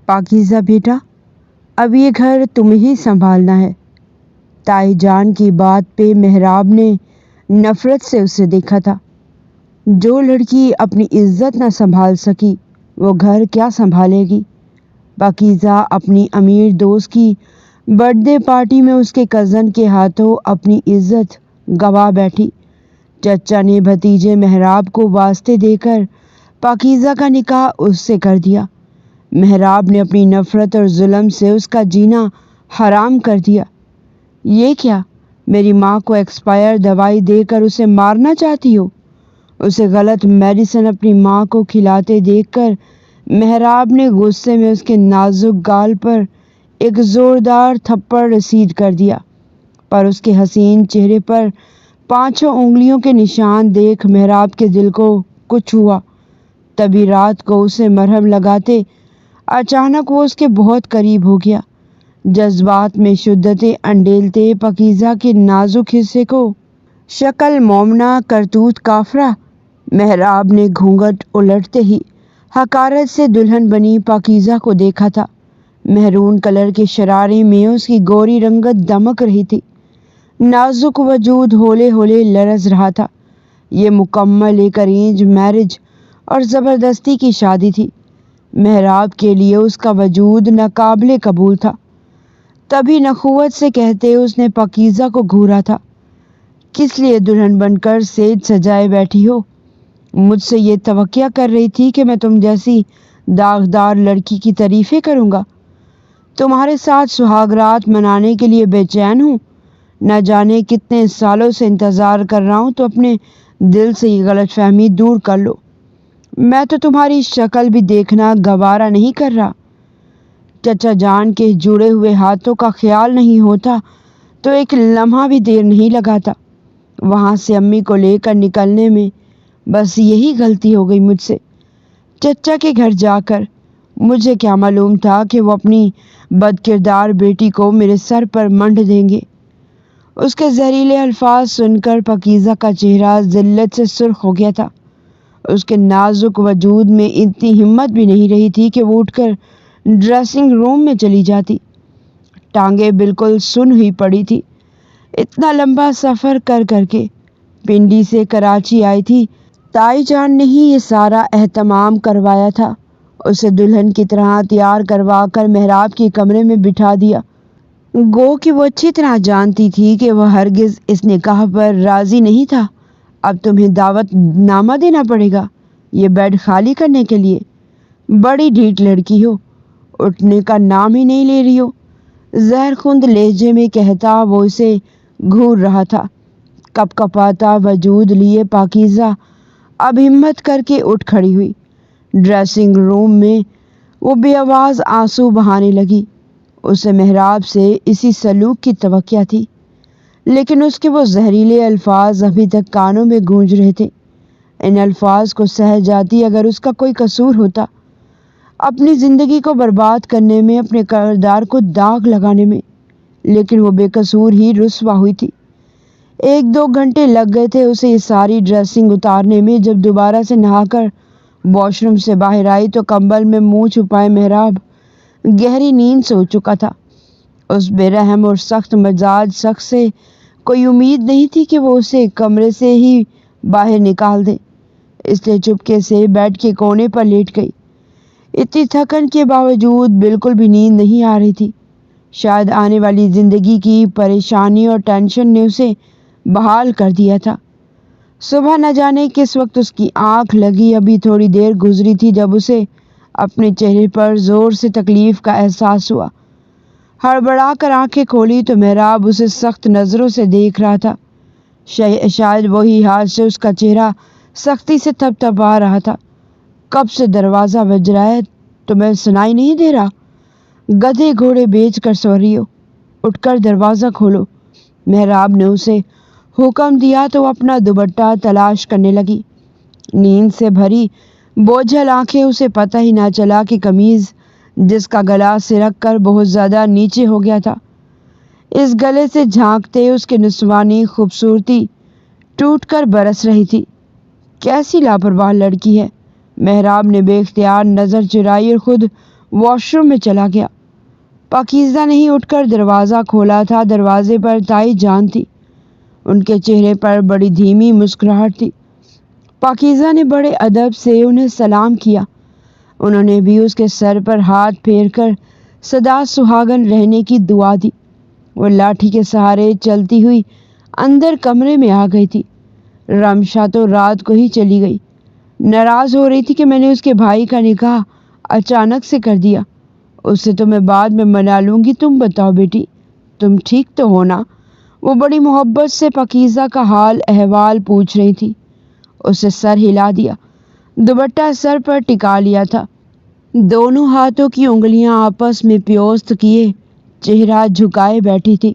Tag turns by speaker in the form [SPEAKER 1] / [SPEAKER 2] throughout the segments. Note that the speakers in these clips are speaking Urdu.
[SPEAKER 1] پاکیزہ بیٹا، اب یہ گھر تمہیں ہی سنبھالنا ہے۔ تائی جان کی بات پہ محراب نے نفرت سے اسے دیکھا تھا۔ جو لڑکی اپنی عزت نہ سنبھال سکی وہ گھر کیا سنبھالے گی؟ پاکیزہ اپنی امیر دوست کی برتھ ڈے پارٹی میں اس کے کزن کے ہاتھوں اپنی عزت گوا بیٹھی۔ چچا نے بھتیجے محراب کو واسطے دے کر پاکیزہ کا نکاح اس سے کر دیا۔ محراب نے اپنی نفرت اور ظلم سے اس کا جینا حرام کر دیا۔ یہ کیا؟ میری ماں کو ایکسپائر دوائی دے کر اسے مارنا چاہتی ہو؟ اسے غلط میڈیسن اپنی ماں کو کھلاتے دیکھ کر محراب نے غصے میں اس کے نازک گال پر ایک زوردار تھپڑ رسید کر دیا، پر اس کے حسین چہرے پر 5 انگلیوں کے نشان دیکھ محراب کے دل کو کچھ ہوا۔ تبھی رات کو اسے مرہم لگاتے اچانک وہ اس کے بہت قریب ہو گیا۔ جذبات میں شدتیں انڈیلتے پاکیزہ کے نازک حصے کو شکل مومنہ کرتوت کافرہ۔ محراب نے گھونگھٹ الٹتے ہی حقارت سے دلہن بنی پاکیزہ کو دیکھا تھا۔ مہرون کلر کے شرارے میں اس کی گوری رنگت دمک رہی تھی، نازک وجود ہولے ہولے لرز رہا تھا۔ یہ مکمل ایک ارینج میرج اور زبردستی کی شادی تھی۔ محراب کے لیے اس کا وجود ناقابل قبول تھا۔ تبھی نخوت سے کہتے اس نے پاکیزہ کو گھورا تھا، کس لیے دلہن بن کر سیج سجائے بیٹھی ہو؟ مجھ سے یہ توقع کر رہی تھی کہ میں تم جیسی داغدار لڑکی کی تعریفیں کروں گا؟ تمہارے ساتھ سہاگ رات منانے کے لیے بے چین ہوں۔ نہ جانے کتنے سالوں سے انتظار کر رہا ہوں، تو اپنے دل سے یہ غلط فہمی دور کر لو۔ میں تو تمہاری شکل بھی دیکھنا گوارا نہیں کر رہا۔ چچا جان کے جڑے ہوئے ہاتھوں کا خیال نہیں ہوتا تو ایک لمحہ بھی دیر نہیں لگاتا۔ وہاں سے امی کو لے کر نکلنے میں بس یہی غلطی ہو گئی مجھ سے۔ چچا کے گھر جا کر مجھے کیا معلوم تھا کہ وہ اپنی بد کردار بیٹی کو میرے سر پر منڈ دیں گے۔ اس کے زہریلے الفاظ سن کر پاکیزہ کا چہرہ ذلت سے سرخ ہو گیا تھا۔ اس کے نازک وجود میں اتنی ہمت بھی نہیں رہی تھی کہ وہ اٹھ کر ڈریسنگ روم میں چلی جاتی۔ ٹانگیں بالکل سن ہوئی پڑی تھی۔ اتنا لمبا سفر کر کے پنڈی سے کراچی آئی تھی۔ تائی جان نے ہی یہ سارا اہتمام کروایا تھا۔ اسے دلہن کی طرح تیار کروا کر محراب کے کمرے میں بٹھا دیا۔ گو کہ وہ اچھی طرح جانتی تھی کہ وہ ہرگز اس نکاح پر راضی نہیں تھا۔ اب تمہیں دعوت نامہ دینا پڑے گا یہ بیڈ خالی کرنے کے لیے۔ بڑی ڈھیٹ لڑکی ہو، اٹھنے کا نام ہی نہیں لے رہی ہو، زہر خوند لہجے میں کہتا وہ اسے گھور رہا تھا۔ کپ کپاتا وجود لیے پاکیزہ اب ہمت کر کے اٹھ کھڑی ہوئی۔ ڈریسنگ روم میں وہ بے آواز آنسو بہانے لگی۔ اسے محراب سے اسی سلوک کی توقع تھی، لیکن اس کے وہ زہریلے الفاظ ابھی تک کانوں میں گونج رہے تھے۔ ان الفاظ کو سہ جاتی اگر اس کا کوئی قصور ہوتا، اپنی زندگی کو برباد کرنے میں، اپنے کردار کو داغ لگانے میں، لیکن وہ بے قصور ہی رسوا ہوئی تھی۔ 1-2 گھنٹے لگ گئے تھے اسے یہ ساری ڈریسنگ اتارنے میں۔ جب دوبارہ سے نہا کر واش روم سے باہر آئی تو کمبل میں منہ چھپائے محراب گہری نیند سو چکا تھا۔ اس بے رحم اور سخت مزاج شخص سے کوئی امید نہیں تھی کہ وہ اسے کمرے سے ہی باہر نکال دے، اس لیے چپکے سے بیڈ کے کونے پر لیٹ گئی۔ اتنی تھکن کے باوجود بالکل بھی نیند نہیں آ رہی تھی۔ شاید آنے والی زندگی کی پریشانی اور ٹینشن نے اسے بحال کر دیا تھا۔ صبح نہ جانے کس وقت اس کی آنکھ لگی۔ ابھی تھوڑی دیر گزری تھی جب اسے اپنے چہرے پر زور سے تکلیف کا احساس ہوا۔ ہڑبڑا کر آنکھیں کھولی تو محراب اسے سخت نظروں سے دیکھ رہا تھا۔ شاید وہی ہاتھ سے اس کا چہرہ سختی سے تھپتھپا رہا تھا۔ کب سے دروازہ بج رہا ہے، تمہیں سنائی نہیں دے رہا؟ گدھے گھوڑے بیچ کر سو رہی ہو، اٹھ کر دروازہ کھولو۔ محراب نے اسے حکم دیا تو وہ اپنا دوپٹہ تلاش کرنے لگی۔ نیند سے بھری بوجھل آنکھیں، اسے پتہ ہی نہ چلا کہ قمیض جس کا گلا سرک کر بہت زیادہ نیچے ہو گیا تھا، اس گلے سے جھانکتے اس کے نسوانی خوبصورتی ٹوٹ کر برس رہی تھی۔ کیسی لاپرواہ لڑکی ہے! محراب نے بے اختیار نظر چرائی اور خود واش روم میں چلا گیا۔ پاکیزہ نے ہی اٹھ کر دروازہ کھولا تھا۔ دروازے پر تائی جان تھی۔ ان کے چہرے پر بڑی دھیمی مسکراہٹ تھی۔ پاکیزہ نے بڑے ادب سے انہیں سلام کیا۔ انہوں نے بھی اس کے سر پر ہاتھ پھیر کر سدا سہاگن رہنے کی دعا دی۔ وہ لاٹھی کے سہارے چلتی ہوئی اندر کمرے میں آ گئی تھی۔ رمشا تو رات کو ہی چلی گئی۔ ناراض ہو رہی تھی کہ میں نے اس کے بھائی کا نکاح اچانک سے کر دیا۔ اس سے تو میں بعد میں منا لوں گی۔ تم بتاؤ بیٹی، تم ٹھیک تو ہو نا؟ وہ بڑی محبت سے پاکیزہ کا حال احوال پوچھ رہی تھی۔ اسے سر ہلا دیا، دوپٹہ سر پر ٹکا لیا تھا۔ دونوں ہاتھوں کی انگلیاں آپس میں پیوست کیے چہرہ جھکائے بیٹھی تھی۔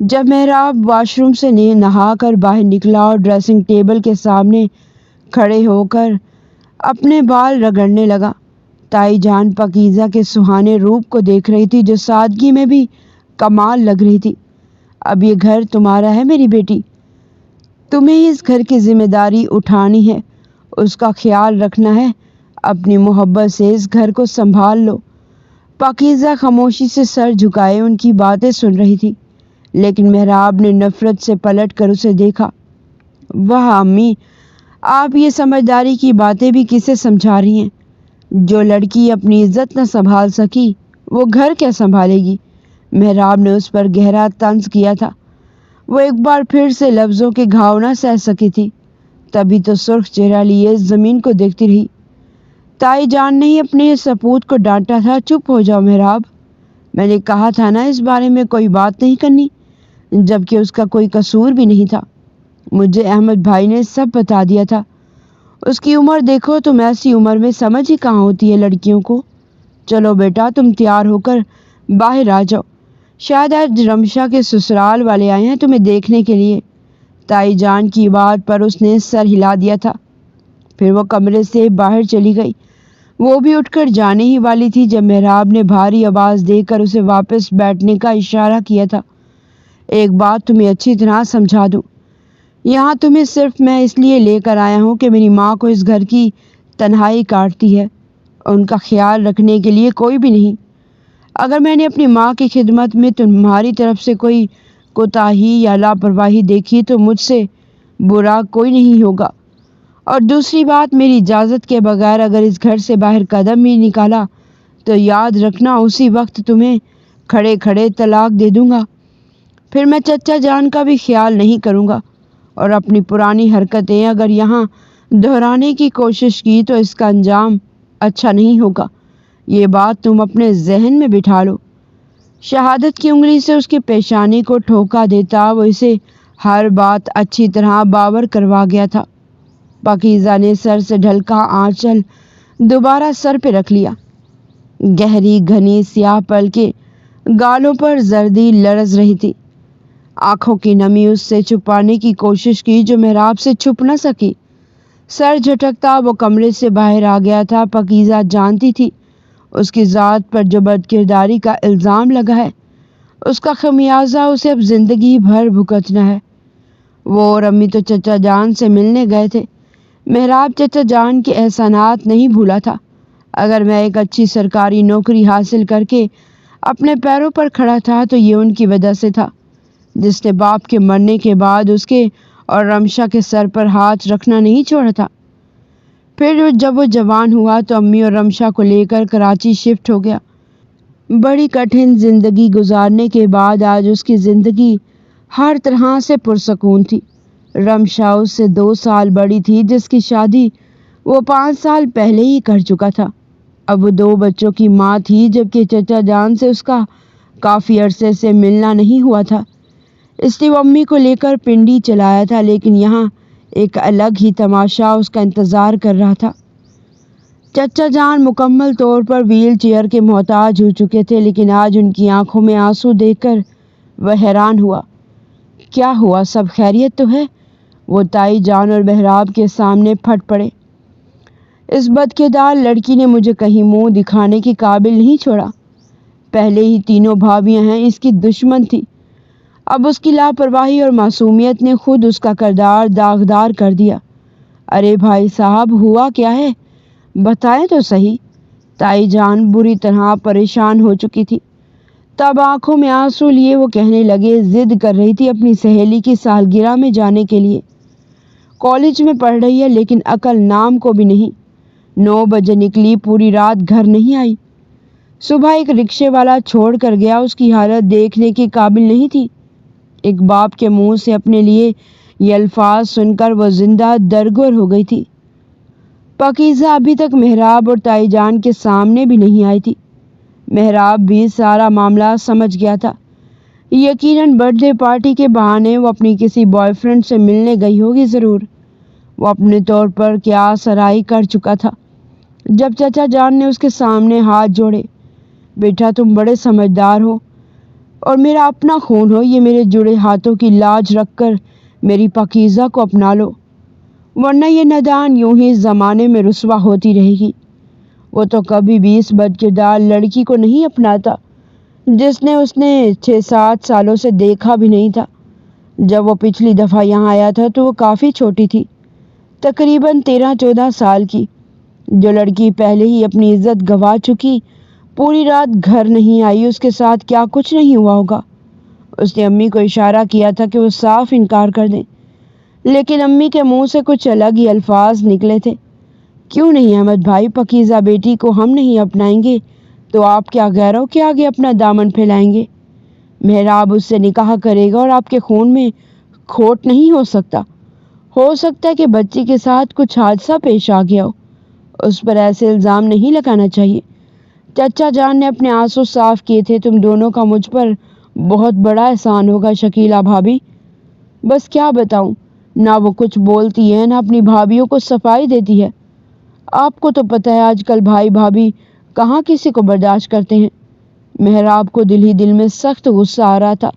[SPEAKER 1] جب محراب واش روم سے نہا کر باہر نکلا اور ڈریسنگ ٹیبل کے سامنے کھڑے ہو کر اپنے بال رگڑنے لگا، تائی جان پاکیزہ کے سہانے روپ کو دیکھ رہی تھی جو سادگی میں بھی کمال لگ رہی تھی۔ اب یہ گھر تمہارا ہے میری بیٹی، تمہیں ہی اس گھر کی ذمہ داری اٹھانی ہے، اس کا خیال رکھنا ہے، اپنی محبت سے اس گھر کو سنبھال لو۔ پاکیزہ خاموشی سے سر جھکائے ان کی باتیں سن رہی تھی، لیکن محراب نے نفرت سے پلٹ کر اسے دیکھا۔ واہ امی، آپ یہ سمجھداری کی باتیں بھی کسے سمجھا رہی ہیں؟ جو لڑکی اپنی عزت نہ سنبھال سکی وہ گھر کیا سنبھالے گی؟ محراب نے اس پر گہرا طنز کیا تھا۔ وہ ایک بار پھر سے لفظوں کے گھاؤ نہ سہ سکی تھی، تبھی تو سرخ چہرہ لیے زمین کو دیکھتی رہی۔ تائی جان نے ہی اپنے سپوت کو ڈانٹا تھا۔ چپ ہو جاؤ محراب، میں نے کہا تھا نا اس بارے میں کوئی بات نہیں کرنی، جبکہ اس کا کوئی قصور بھی نہیں تھا۔ مجھے احمد بھائی نے سب بتا دیا تھا۔ اس کی عمر دیکھو، تم ایسی عمر میں سمجھ ہی کہاں ہوتی ہے لڑکیوں کو۔ چلو بیٹا، تم تیار ہو کر باہر آ جاؤ، شاید آج رمشا کے سسرال والے آئے ہیں تمہیں دیکھنے کے لیے۔ تائی جان کی بات پر اس نے سر ہلا دیا تھا۔ پھر وہ کمرے سے باہر چلی گئی۔ وہ بھی اٹھ کر جانے ہی والی تھی جب محراب نے بھاری آواز دے کر اسے واپس بیٹھنے کا اشارہ کیا تھا۔ ایک بات تمہیں اچھی طرح سمجھا دوں، یہاں تمہیں صرف میں اس لیے لے کر آیا ہوں کہ میری ماں کو اس گھر کی تنہائی کاٹتی ہے، ان کا خیال رکھنے کے لیے کوئی بھی نہیں۔ اگر میں نے اپنی ماں کی خدمت میں تمہاری طرف سے کوئی کوتاہی یا لاپرواہی دیکھی تو مجھ سے برا کوئی نہیں ہوگا۔ اور دوسری بات، میری اجازت کے بغیر اگر اس گھر سے باہر قدم بھی نکالا تو یاد رکھنا اسی وقت تمہیں کھڑے کھڑے طلاق دے دوں گا۔ پھر میں چچا جان کا بھی خیال نہیں کروں گا، اور اپنی پرانی حرکتیں اگر یہاں دہرانے کی کوشش کی تو اس کا انجام اچھا نہیں ہوگا، یہ بات تم اپنے ذہن میں بٹھا لو۔ شہادت کی انگلی سے اس کی پیشانی کو ٹھوکا دیتا وہ اسے ہر بات اچھی طرح باور کروا گیا تھا۔ پاکیزہ نے سر سے ڈھلکا آنچل دوبارہ سر پہ رکھ لیا۔ گہری گھنی سیاہ پلکیں گالوں پر زردی لرز رہی تھی۔ آنکھوں کی نمی اس سے چھپانے کی کوشش کی جو محراب سے چھپ نہ سکی۔ سر جھٹکتا وہ کمرے سے باہر آ گیا تھا۔ پاکیزہ جانتی تھی اس کی ذات پر جو بد کرداری کا الزام لگا ہے اس کا خمیازہ اسے اب زندگی بھر بھگتنا ہے۔ وہ اور امی تو چچا جان سے ملنے گئے تھے۔ محراب چچا جان کے احسانات نہیں بھولا تھا۔ اگر میں ایک اچھی سرکاری نوکری حاصل کر کے اپنے پیروں پر کھڑا تھا تو یہ ان کی وجہ سے تھا، جس نے باپ کے مرنے کے بعد اس کے اور رمشا کے سر پر ہاتھ رکھنا نہیں چھوڑا تھا۔ پھر جب وہ جوان ہوا تو امی اور رمشا کو لے کر کراچی شفٹ ہو گیا۔ بڑی کٹھن زندگی گزارنے کے بعد آج اس کی زندگی ہر طرح سے پرسکون تھی۔ رمشا اس سے 2 سال بڑی تھی، جس کی شادی وہ 5 سال پہلے ہی کر چکا تھا۔ اب وہ 2 بچوں کی ماں تھی، جبکہ چچا جان سے اس کا کافی عرصے سے ملنا نہیں ہوا تھا، اس لیے وہ امی کو لے کر پنڈی چلایا تھا۔ لیکن یہاں ایک الگ ہی تماشا اس کا انتظار کر رہا تھا۔ چچا جان مکمل طور پر ویل چیئر کے محتاج ہو چکے تھے، لیکن آج ان کی آنکھوں میں آنسو دیکھ کر وہ حیران ہوا۔ کیا ہوا، سب خیریت تو ہے؟ وہ تائی جان اور محراب کے سامنے پھٹ پڑے۔ اس بدکردار لڑکی نے مجھے کہیں منہ دکھانے کے قابل نہیں چھوڑا۔ پہلے ہی تینوں بھابیاں ہیں اس کی دشمن تھی، اب اس کی لاپرواہی اور معصومیت نے خود اس کا کردار داغدار کر دیا۔ ارے بھائی صاحب، ہوا کیا ہے؟ بتائیں تو صحیح۔ تائی جان بری طرح پریشان ہو چکی تھی۔ تب آنکھوں میں آنسو لیے وہ کہنے لگے، ضد کر رہی تھی اپنی سہیلی کی سالگرہ میں جانے کے لیے۔ کالج میں پڑھ رہی ہے لیکن عقل نام کو بھی نہیں۔ 9 بجے نکلی، پوری رات گھر نہیں آئی۔ صبح ایک رکشے والا چھوڑ کر گیا، اس کی حالت دیکھنے کے قابل نہیں تھی۔ ایک باپ کے منہ سے اپنے لیے یہ الفاظ سن کر وہ زندہ درگور ہو گئی تھی۔ پاکیزہ ابھی تک مہراب اور تائی جان کے سامنے بھی نہیں آئی تھی۔ مہراب بھی سارا معاملہ سمجھ گیا تھا۔ یقیناً برتھ ڈے پارٹی کے بہانے وہ اپنی کسی بوائے فرینڈ سے ملنے گئی ہوگی ضرور۔ وہ اپنے طور پر کیا سرائی کر چکا تھا۔ جب چچا جان نے اس کے سامنے ہاتھ جوڑے، بیٹا تم بڑے سمجھدار ہو اور میرا اپنا خون ہو، یہ میرے جڑے ہاتھوں کی لاج رکھ کر میری پاکیزہ کو اپنا لو، ورنہ یہ نادان یوں ہی زمانے میں رسوا ہوتی رہے گی۔ وہ تو کبھی بھی اس بدکردار لڑکی کو نہیں اپناتا جس نے اس نے 6-7 سالوں سے دیکھا بھی نہیں تھا۔ جب وہ پچھلی دفعہ یہاں آیا تھا تو وہ کافی چھوٹی تھی، تقریباً 13-14 سال کی۔ جو لڑکی پہلے ہی اپنی عزت گنوا چکی پوری رات گھر نہیں آئی، اس کے ساتھ کیا کچھ نہیں ہوا ہوگا۔ اس نے امی کو اشارہ کیا تھا کہ وہ صاف انکار کر دیں، لیکن امی کے منہ سے کچھ الگ ہی الفاظ نکلے تھے۔ کیوں نہیں احمد بھائی، پاکیزہ بیٹی کو ہم نہیں اپنائیں گے تو آپ کیا غیروں کے آگے اپنا دامن پھیلائیں گے؟ مہراب اس سے نکاح کرے گا اور آپ کے خون میں کھوٹ نہیں ہو سکتا۔ ہو سکتا ہے کہ بچی کے ساتھ کچھ حادثہ پیش آ گیا ہو، اس پر ایسے الزام نہیں لگانا چاہیے۔ چچا جان نے اپنے آنسو صاف کیے تھے، تم دونوں کا مجھ پر بہت بڑا احسان ہوگا شکیلہ بھابھی۔ بس کیا بتاؤں، نہ وہ کچھ بولتی ہے نہ اپنی بھابھیوں کو صفائی دیتی ہے۔ آپ کو تو پتہ ہے آج کل بھائی بھابھی کہاں کسی کو برداشت کرتے ہیں۔ مہراب کو دل ہی دل میں سخت غصہ آ رہا تھا،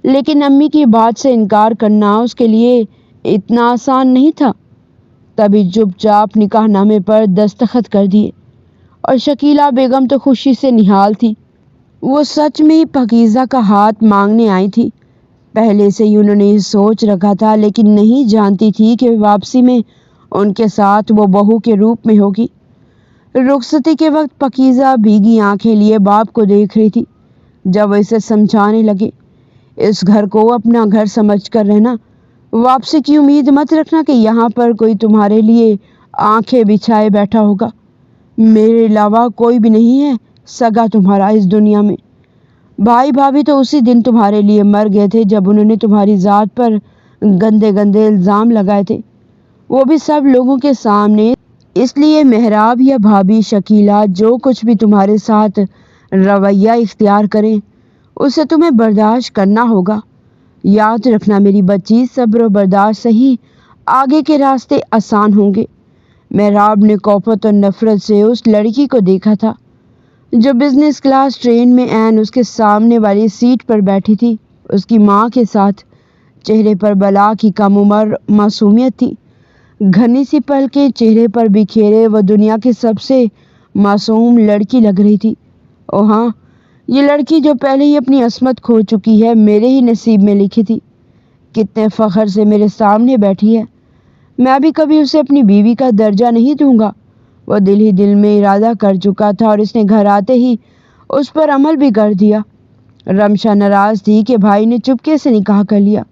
[SPEAKER 1] لیکن امی کی بات سے انکار کرنا اس کے لیے اتنا آسان نہیں تھا۔ تبھی چپ چاپ نکاح نامے پر دستخط کر دیے، اور شکیلہ بیگم تو خوشی سے نہال تھی۔ وہ سچ میں ہی پاکیزہ کا ہاتھ مانگنے آئی تھی۔ پہلے سے ہی انہوں نے یہ سوچ رکھا تھا، لیکن نہیں جانتی تھی کہ واپسی میں ان کے ساتھ وہ بہو کے روپ میں ہوگی۔ رخصتی کے وقت پاکیزہ بھیگی آنکھیں لیے باپ کو دیکھ رہی تھی۔ جب وہ اسے سمجھانے لگے، اس گھر کو اپنا گھر سمجھ کر رہنا، واپسی کی امید مت رکھنا کہ یہاں پر کوئی تمہارے لیے آنکھیں بچھائے بیٹھا ہوگا۔ میرے علاوہ کوئی بھی نہیں ہے سگا تمہارا اس دنیا میں۔ بھائی بھابھی تو اسی دن تمہارے لیے مر گئے تھے جب انہوں نے تمہاری ذات پر گندے گندے الزام لگائے تھے، وہ بھی سب لوگوں کے سامنے۔ اس لیے مہراب یا بھابھی شکیلہ جو کچھ بھی تمہارے ساتھ رویہ اختیار کریں اسے تمہیں برداشت کرنا ہوگا۔ یاد رکھنا میری بچی، صبر و برداشت سے ہی آگے کے راستے آسان ہوں گے۔ مہراب نے کوفت اور نفرت سے اس لڑکی کو دیکھا تھا جو بزنس کلاس ٹرین میں عین اس کے سامنے والی سیٹ پر بیٹھی تھی، اس کی ماں کے ساتھ۔ چہرے پر بلا کی کم عمر معصومیت تھی، گھنی سی پلکیں چہرے پر بکھیرے وہ دنیا کی سب سے معصوم لڑکی لگ رہی تھی۔ او ہاں، یہ لڑکی جو پہلے ہی اپنی عصمت کھو چکی ہے میرے ہی نصیب میں لکھی تھی، کتنے فخر سے میرے سامنے بیٹھی ہے۔ میں بھی کبھی اسے اپنی بیوی کا درجہ نہیں دوں گا۔ وہ دل ہی دل میں ارادہ کر چکا تھا اور اس نے گھر آتے ہی اس پر عمل بھی کر دیا۔ رمشا ناراض تھی کہ بھائی نے چپکے سے نکاح کر لیا۔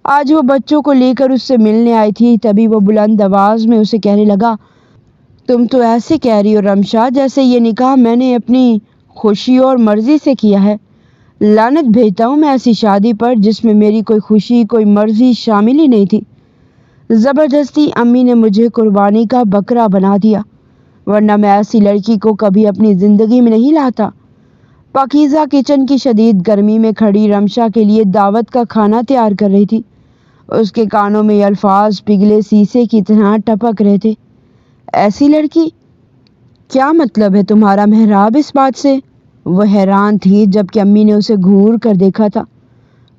[SPEAKER 1] آج وہ بچوں کو لے کر اس سے ملنے آئی تھی، تبھی وہ بلند آواز میں اسے کہنے لگا، تم تو ایسے کہہ رہی ہو رمشا جیسے یہ نکاح میں نے اپنی خوشی اور مرضی سے کیا ہے۔ لعنت بھیجتا ہوں میں ایسی شادی پر جس میں میری کوئی خوشی کوئی مرضی شامل ہی نہیں تھی۔ زبردستی امی نے مجھے قربانی کا بکرا بنا دیا، ورنہ میں ایسی لڑکی کو کبھی اپنی زندگی میں نہیں لاتا۔ پاکیزہ کچن کی شدید گرمی میں کھڑی رمشا کے لیے دعوت کا کھانا تیار کر رہی تھی۔ اس کے کانوں میں یہ الفاظ پگھلے شیشے کی طرح ٹپک رہے تھے، ایسی لڑکی؟ کیا مطلب ہے تمہارا مہراب اس بات سے؟ وہ حیران تھی جبکہ امی نے اسے گھور کر دیکھا تھا۔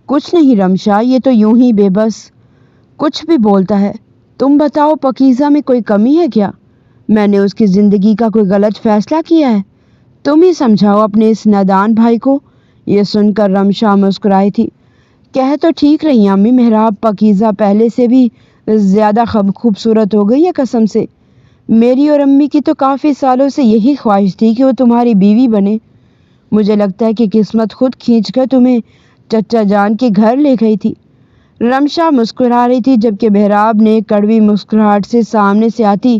[SPEAKER 1] کچھ نہیں رمشا، یہ تو یوں ہی بے بس کچھ بھی بولتا ہے۔ تم بتاؤ پاکیزہ میں کوئی کمی ہے کیا؟ میں نے اس کی زندگی کا کوئی غلط فیصلہ کیا ہے؟ تم ہی سمجھاؤ اپنے اس نادان بھائی کو۔ یہ سن کر رمشا مسکرائی تھی۔ کہہ تو ٹھیک رہی ہیں امی، مہراب پاکیزہ پہلے سے بھی زیادہ خوبصورت ہو گئی ہے قسم سے۔ میری اور امی کی تو کافی سالوں سے یہی خواہش تھی کہ وہ تمہاری بیوی بنے۔ مجھے لگتا ہے کہ قسمت خود کھینچ کر تمہیں چچا جان کے گھر لے گئی تھی۔ رمشا مسکرا رہی تھی جبکہ محراب نے کڑوی مسکراہٹ سے سامنے سے آتی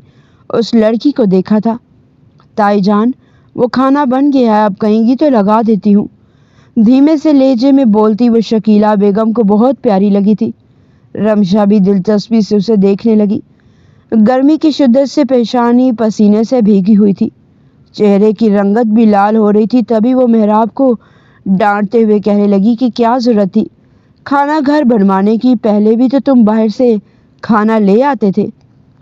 [SPEAKER 1] اس لڑکی کو دیکھا تھا۔ تائی جان، وہ کھانا بن گیا ہے، اب کہیں گی تو لگا دیتی ہوں۔ دھیمے سے لہجے میں بولتی وہ شکیلہ بیگم کو بہت پیاری لگی تھی۔ رمشا بھی دلچسپی سے اسے دیکھنے لگی۔ گرمی کی شدت سے پیشانی پسینے سے بھیگی ہوئی تھی، چہرے کی رنگت بھی لال ہو رہی تھی۔ تبھی وہ محراب کو ڈانٹتے ہوئے کہنے لگی کہ کیا ضرورت تھی کھانا گھر بنوانے کی، پہلے بھی تو تم باہر سے کھانا لے آتے تھے۔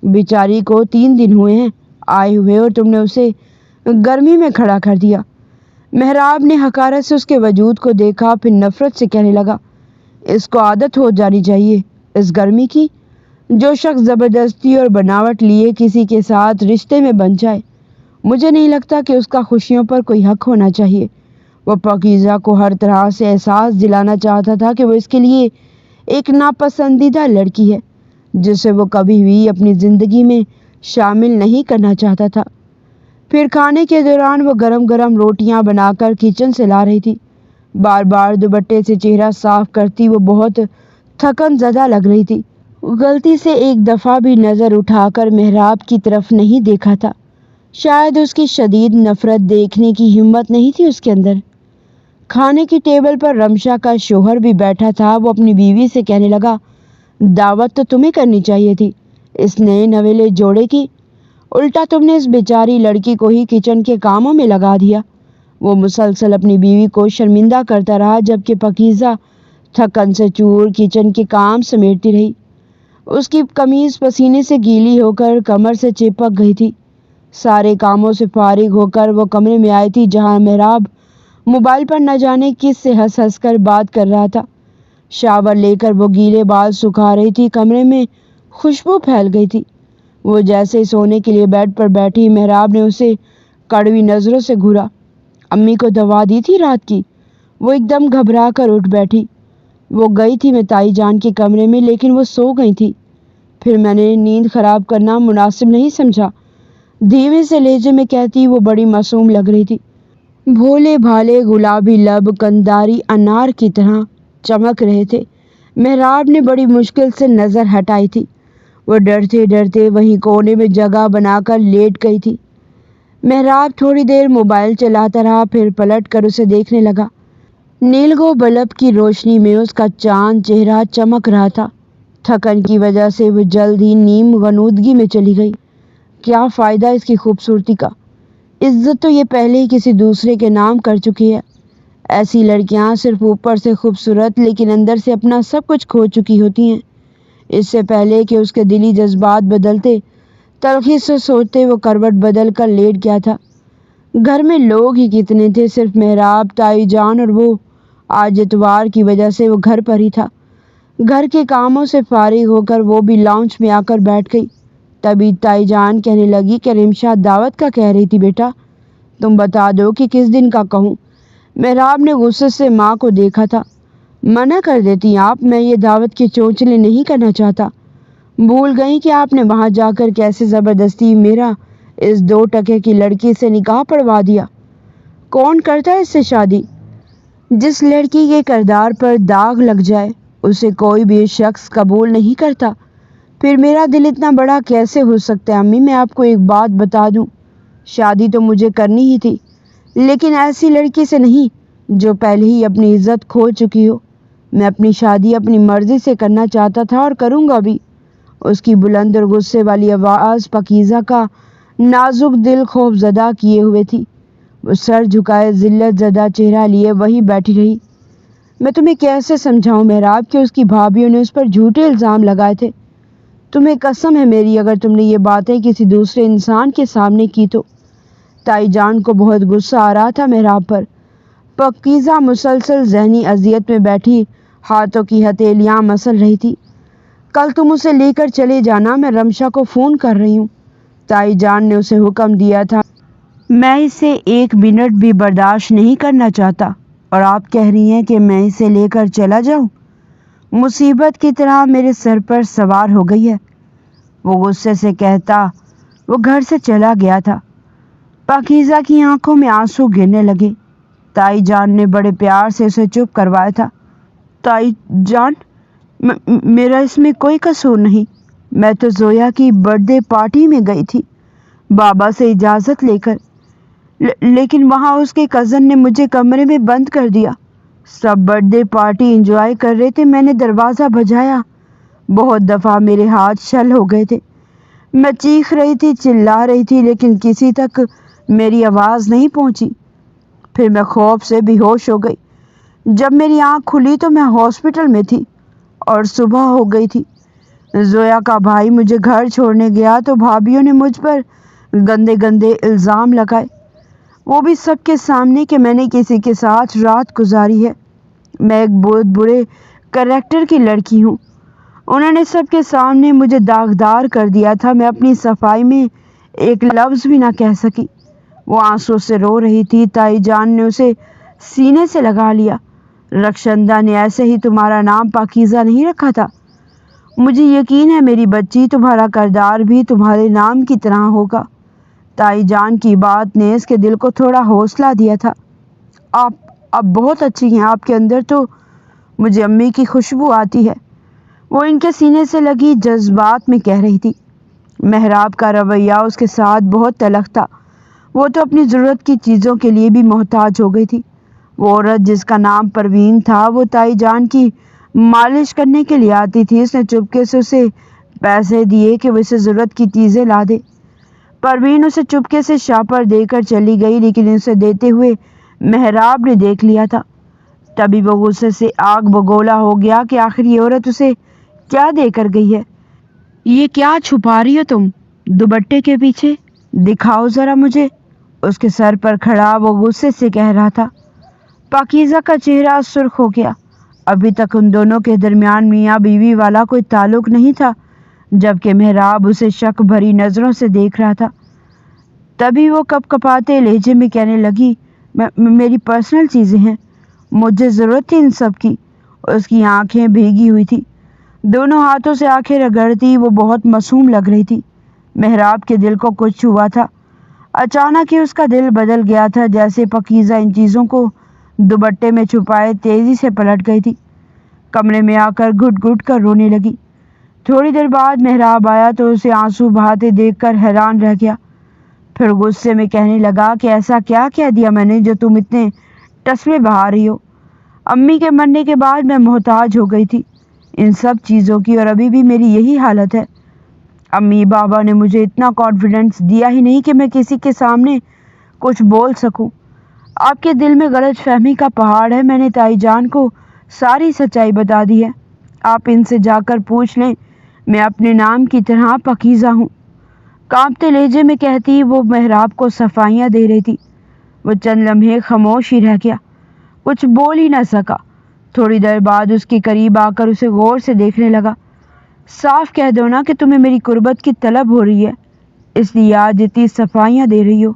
[SPEAKER 1] بیچاری کو 3 دن ہوئے ہیں آئے ہوئے اور تم نے اسے گرمی میں کھڑا کر دیا۔ محراب نے حقارت سے اس کے وجود کو دیکھا، پھر نفرت سے کہنے لگا، اس کو عادت ہو جانی چاہیے اس گرمی کی۔ جو شخص زبردستی اور بناوٹ لیے کسی کے ساتھ رشتے میں بن جائے، مجھے نہیں لگتا کہ اس کا خوشیوں پر کوئی حق ہونا چاہیے۔ وہ پاکیزہ کو ہر طرح سے احساس دلانا چاہتا تھا کہ وہ اس کے لیے ایک ناپسندیدہ لڑکی ہے جسے وہ کبھی بھی اپنی زندگی میں شامل نہیں کرنا چاہتا تھا۔ پھر کھانے کے دوران وہ گرم گرم روٹیاں بنا کر کچن سے لا رہی تھی۔ بار بار دوپٹے سے چہرہ صاف کرتی وہ بہت تھکن زدہ لگ رہی تھی۔ غلطی سے ایک دفعہ بھی نظر اٹھا کر محراب کی طرف نہیں دیکھا تھا۔ شاید اس کی شدید نفرت دیکھنے کی ہمت نہیں تھی اس کے اندر۔ کھانے کی ٹیبل پر رمشا کا شوہر بھی بیٹھا تھا۔ وہ اپنی بیوی سے کہنے لگا، دعوت تو تمہیں کرنی چاہیے تھی اس نئے نویلے جوڑے کی، الٹا تم نے اس بیچاری لڑکی کو ہی کچن کے کاموں میں لگا دیا۔ وہ مسلسل اپنی بیوی کو شرمندہ کرتا رہا جبکہ پاکیزہ تھکن سے چور کچن کے کام سمیٹتی رہی۔ اس کی قمیض پسینے سے گیلی ہو کر کمر سے چپک گئی تھی۔ سارے کاموں سے فارغ ہو کر وہ کمرے میں آئی تھی جہاں محراب موبائل پر نہ جانے کس سے ہنس ہنس کر بات کر رہا تھا۔ شاور لے کر وہ گیلے بال سکھا رہی تھی۔ کمرے میں خوشبو پھیل گئی تھی۔ وہ جیسے سونے کے لیے بیڈ پر بیٹھی، محراب نے اسے کڑوی نظروں سے گھورا۔ امی کو دوا دی تھی رات کی؟ وہ ایک دم گھبرا کر اٹھ بیٹھی۔ وہ گئی تھی میں تائی جان کے کمرے میں، لیکن وہ سو گئی تھی، پھر میں نے نیند خراب کرنا مناسب نہیں سمجھا۔ دھیمے سے لہجے میں کہتی وہ بڑی معصوم لگ رہی تھی۔ بھولے بھالے گلابی لب قنداری انار کی طرح چمک رہے تھے۔ محراب نے بڑی مشکل سے نظر ہٹائی تھی۔ وہ ڈرتے ڈرتے وہیں کونے میں جگہ بنا کر لیٹ گئی تھی۔ محراب تھوڑی دیر موبائل چلاتا رہا، پھر پلٹ کر اسے دیکھنے لگا۔ نیلگو بلب کی روشنی میں اس کا چاند چہرہ چمک رہا تھا۔ تھکن کی وجہ سے وہ جلد ہی نیم غنودگی میں چلی گئی۔ کیا فائدہ اس کی خوبصورتی کا؟ عزت تو یہ پہلے ہی کسی دوسرے کے نام کر چکی ہے۔ ایسی لڑکیاں صرف اوپر سے خوبصورت لیکن اندر سے اپنا سب کچھ کھو چکی ہوتی ہیں۔ اس سے پہلے کہ اس کے دلی جذبات بدلتے، تلخی سے سوچتے وہ کروٹ بدل کر لیٹ گیا تھا۔ گھر میں لوگ ہی کتنے تھے، صرف محراب، تائی جان اور وہ۔ آج اتوار کی وجہ سے وہ گھر پر ہی تھا۔ گھر کے کاموں سے فارغ ہو کر وہ بھی لاؤنج میں آ کر بیٹھ گئی۔ تبھی تائی جان کہنے لگی کہ رمشا دعوت کا کہہ رہی تھی بیٹا، تم بتا دو کہ کس دن کا کہوں۔ محراب نے غصے سے ماں کو دیکھا تھا۔ منع کر دیتی آپ، میں یہ دعوت کے چونچلے نہیں کرنا چاہتا۔ بھول گئی کہ آپ نے وہاں جا کر کیسے زبردستی میرا اس 2 ٹکے کی لڑکی سے نکاح پڑوا دیا۔ کون کرتا ہے اس سے شادی؟ جس لڑکی کے کردار پر داغ لگ جائے اسے کوئی بھی شخص قبول نہیں کرتا۔ پھر میرا دل اتنا بڑا کیسے ہو سکتا ہے؟ امی، میں آپ کو ایک بات بتا دوں، شادی تو مجھے کرنی ہی تھی، لیکن ایسی لڑکی سے نہیں جو پہلے ہی اپنی عزت کھو چکی ہو۔ میں اپنی شادی اپنی مرضی سے کرنا چاہتا تھا اور کروں گا بھی۔ اس کی بلند اور غصے والی آواز پاکیزہ کا نازک دل خوف زدہ کیے ہوئے تھی۔ وہ سر جھکائے ذلت زدہ چہرہ لیے وہیں بیٹھی رہی۔ میں تمہیں کیسے سمجھاؤں محراب کہ اس کی بھابھیوں نے اس پر جھوٹے الزام لگائے تھے؟ تمہیں قسم ہے میری، اگر تم نے یہ باتیں کسی دوسرے انسان کے سامنے کی تو۔ تائی جان کو بہت غصہ آ رہا تھا محراب پر۔ پاکیزہ مسلسل ذہنی اذیت میں بیٹھی ہاتھوں کی ہتھیلیاں مسل رہی تھی۔ کل تم اسے لے کر چلے جانا، میں رمشا کو فون کر رہی ہوں۔ تائی جان نے اسے حکم دیا تھا۔ میں اسے 1 منٹ بھی برداشت نہیں کرنا چاہتا، اور آپ کہہ رہی ہیں کہ میں اسے لے کر چلا جاؤں؟ مصیبت کی طرح میرے سر پر سوار ہو گئی ہے۔ وہ غصے سے کہتا وہ گھر سے چلا گیا تھا۔ پاکیزہ کی آنکھوں میں آنسو گرنے لگے۔ تائی جان نے بڑے پیار سے اسے چپ کروایا تھا۔ تائی جان، میرا اس میں کوئی قصور نہیں۔ میں تو زویا کی برتھ ڈے پارٹی میں گئی تھی بابا سے اجازت لے کر، لیکن وہاں اس کے کزن نے مجھے کمرے میں بند کر دیا۔ سب برتھ ڈے پارٹی انجوائے کر رہے تھے، میں نے دروازہ بجایا، بہت دفعہ میرے ہاتھ شل ہو گئے تھے۔ میں چیخ رہی تھی، چلا رہی تھی، لیکن کسی تک میری آواز نہیں پہنچی۔ پھر میں خوف سے بے ہوش ہو گئی۔ جب میری آنکھ کھلی تو میں ہاسپٹل میں تھی اور صبح ہو گئی تھی۔ زویا کا بھائی مجھے گھر چھوڑنے گیا تو بھابھیوں نے مجھ پر گندے گندے الزام لگائے، وہ بھی سب کے سامنے کہ میں نے کسی کے ساتھ رات گزاری ہے۔ میں ایک بہت برے کریکٹر کی لڑکی ہوں۔ انہوں نے سب کے سامنے مجھے داغدار کر دیا تھا۔ میں اپنی صفائی میں ایک لفظ بھی نہ کہہ سکی۔ وہ آنسو سے رو رہی تھی۔ تائی جان نے اسے سینے سے لگا لیا۔ رخشندہ نے ایسے ہی تمہارا نام پاکیزہ نہیں رکھا تھا؟ مجھے یقین ہے میری بچی، تمہارا کردار بھی تمہارے نام کی طرح ہوگا۔ تائی جان کی بات نے اس کے دل کو تھوڑا حوصلہ دیا تھا۔ آپ بہت اچھی ہیں، آپ کے اندر تو مجھے امی کی خوشبو آتی ہے، وہ ان کے سینے سے لگی جذبات میں کہہ رہی تھی۔ محراب کا رویہ اس کے ساتھ بہت تلخ تھا۔ وہ تو اپنی ضرورت کی چیزوں کے لیے بھی محتاج ہو گئی تھی۔ وہ عورت جس کا نام پروین تھا، وہ تائی جان کی مالش کرنے کے لیے آتی تھی۔ اس نے چپکے سے اسے پیسے دیے کہ وہ اسے ضرورت کی چیزیں لا دے۔ پروین اسے چپکے سے شاپر دے کر چلی گئی، لیکن اسے دیتے ہوئے محراب نے دیکھ لیا تھا۔ تبھی وہ غصے سے آگ بگولا ہو گیا کہ آخر یہ عورت اسے کیا دے کر گئی ہے؟ یہ کیا چھپا رہی ہو تم دوپٹے کے پیچھے؟ دکھاؤ ذرا مجھے۔ اس کے سر پر کھڑا وہ غصے سے کہہ رہا تھا۔ پاکیزہ کا چہرہ سرخ ہو گیا۔ ابھی تک ان دونوں کے درمیان میاں بیوی والا کوئی تعلق نہیں تھا، جبکہ محراب اسے شک بھری نظروں سے دیکھ رہا تھا۔ تبھی وہ کپ کپاتے لہجے میں کہنے لگی، میری پرسنل چیزیں ہیں، مجھے ضرورت تھی ان سب کی۔ اس کی آنکھیں بھیگی ہوئی تھی، دونوں ہاتھوں سے آنکھیں رگڑتی وہ بہت معصوم لگ رہی تھی۔ محراب کے دل کو کچھ ہوا تھا۔ اچانک ہی اس کا دل بدل گیا تھا، جیسے پاکیزہ ان چیزوں کو دوپٹے میں چھپائے تیزی سے پلٹ گئی تھی۔ کمرے میں آ کر گھٹ گھٹ کر رونے لگی۔ تھوڑی دیر بعد محراب آیا تو اسے آنسو بہاتے دیکھ کر حیران رہ گیا۔ پھر غصے میں کہنے لگا کہ ایسا کیا کہہ دیا میں نے جو تم اتنے ٹسمے بہا رہی ہو؟ امی کے مرنے کے بعد میں محتاج ہو گئی تھی ان سب چیزوں کی، اور ابھی بھی میری یہی حالت ہے۔ امی بابا نے مجھے اتنا کانفیڈنس دیا ہی نہیں کہ میں کسی کے سامنے کچھ بول سکوں۔ آپ کے دل میں غلط فہمی کا پہاڑ ہے۔ میں نے تائی جان کو ساری سچائی بتا دی ہے، آپ ان سے جا کر پوچھ لیں، میں اپنے نام کی طرح پاکیزہ ہوں۔ کانپتے لہجے میں کہتی وہ محراب کو صفائیاں دے رہی تھی۔ وہ چند لمحے خاموش ہی رہ گیا، کچھ بول ہی نہ سکا۔ تھوڑی دیر بعد اس کے قریب آ کر اسے غور سے دیکھنے لگا۔ صاف کہہ دو نا کہ تمہیں میری قربت کی طلب ہو رہی ہے، اس لیے آج اتنی صفائیاں دے رہی ہو۔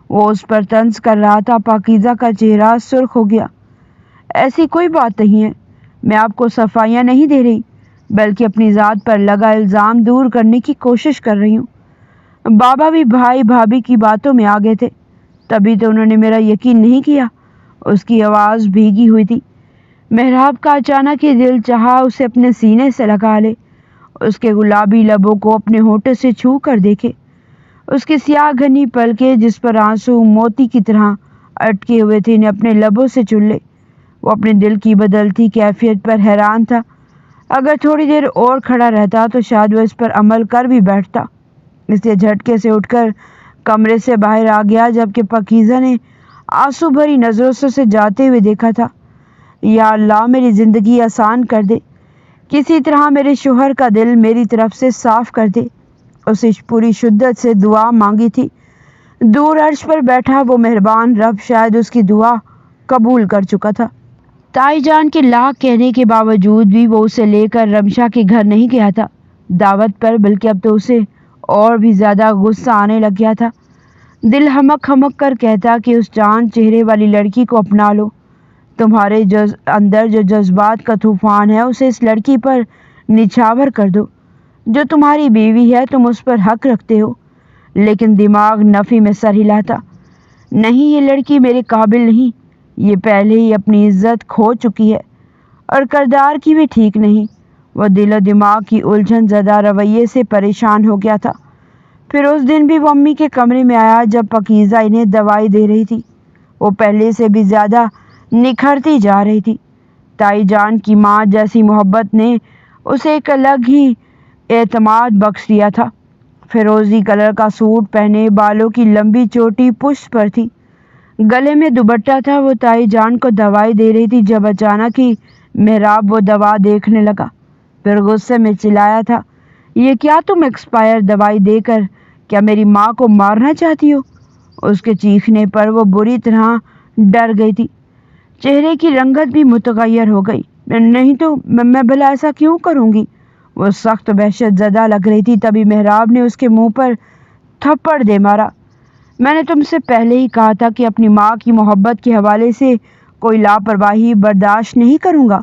[SPEAKER 1] وہ اس پر طنز کر رہا تھا۔ پاکیزہ کا چہرہ سرخ ہو گیا۔ ایسی کوئی بات نہیں ہے، میں آپ کو صفائیاں نہیں دے رہی، بلکہ اپنی ذات پر لگا الزام دور کرنے کی کوشش کر رہی ہوں۔ بابا بھی بھائی بھابھی کی باتوں میں آ گئے تھے، تبھی تو انہوں نے میرا یقین نہیں کیا۔ اس کی آواز بھیگی ہوئی تھی۔ محراب کا اچانک ہی دل چاہا اسے اپنے سینے سے لگا لے، اس کے گلابی لبوں کو اپنے ہونٹوں سے چھو کر دیکھے، اس کی سیاہ گھنی پلکیں جس پر آنسو موتی کی طرح اٹکے ہوئے تھے انہیں اپنے لبوں سے چن لے۔ وہ اپنے دل کی بدلتی کیفیت پر حیران تھا۔ اگر تھوڑی دیر اور کھڑا رہتا تو شاید وہ اس پر عمل کر بھی بیٹھتا، اس لیے جھٹکے سے اٹھ کر کمرے سے باہر آ گیا، جبکہ پاکیزہ نے آنسو بھری نظروں سے اسے جاتے ہوئے دیکھا تھا۔ یا اللہ، میری زندگی آسان کر دے، کسی طرح میرے شوہر کا دل میری طرف سے صاف کر دے۔ اسے پوری شدت سے دعا مانگی تھی۔ دور عرش پر بیٹھا وہ مہربان رب شاید اس کی دعا قبول کر چکا تھا۔ تائی جان کے لاکھ کہنے کے باوجود بھی وہ اسے لے کر رمشا کے گھر نہیں گیا تھا دعوت پر، بلکہ اب تو اسے اور بھی زیادہ غصہ آنے لگ گیا تھا۔ دل ہمک ہمک کر کہتا کہ اس چاند چہرے والی لڑکی کو اپنا لو، تمہارے اندر جو جذبات کا طوفان ہے اسے اس لڑکی پر نچھاور کر دو، جو تمہاری بیوی ہے تم اس پر حق رکھتے ہو، لیکن دماغ نفی میں سر ہلاتا۔ نہیں، یہ لڑکی میرے قابل نہیں، یہ پہلے ہی اپنی عزت کھو چکی ہے اور کردار کی بھی ٹھیک نہیں۔ وہ دل و دماغ کی الجھن زدہ رویے سے پریشان ہو گیا تھا۔ پھر اس دن بھی وہ امی کے کمرے میں آیا جب پاکیزہ انہیں دوائی دے رہی تھی۔ وہ پہلے سے بھی زیادہ نکھرتی جا رہی تھی۔ تائی جان کی ماں جیسی محبت نے اسے ایک الگ ہی اعتماد بخش دیا تھا۔ فیروزی کلر کا سوٹ پہنے، بالوں کی لمبی چوٹی پشت پر تھی، گلے میں دوپٹہ تھا۔ وہ تائی جان کو دوائی دے رہی تھی جب اچانک ہی محراب وہ دوا دیکھنے لگا۔ پھر غصے میں چلایا تھا، یہ کیا تم ایکسپائر دوائی دے کر کیا میری ماں کو مارنا چاہتی ہو؟ اس کے چیخنے پر وہ بری طرح ڈر گئی تھی، چہرے کی رنگت بھی متغیر ہو گئی۔ نہیں تو میں بھلا ایسا کیوں کروں گی؟ وہ سخت وحشت زدہ لگ رہی تھی۔ تبھی محراب نے اس کے منہ پر تھپڑ دے مارا۔ میں نے تم سے پہلے ہی کہا تھا کہ اپنی ماں کی محبت کے حوالے سے کوئی لاپرواہی برداشت نہیں کروں گا۔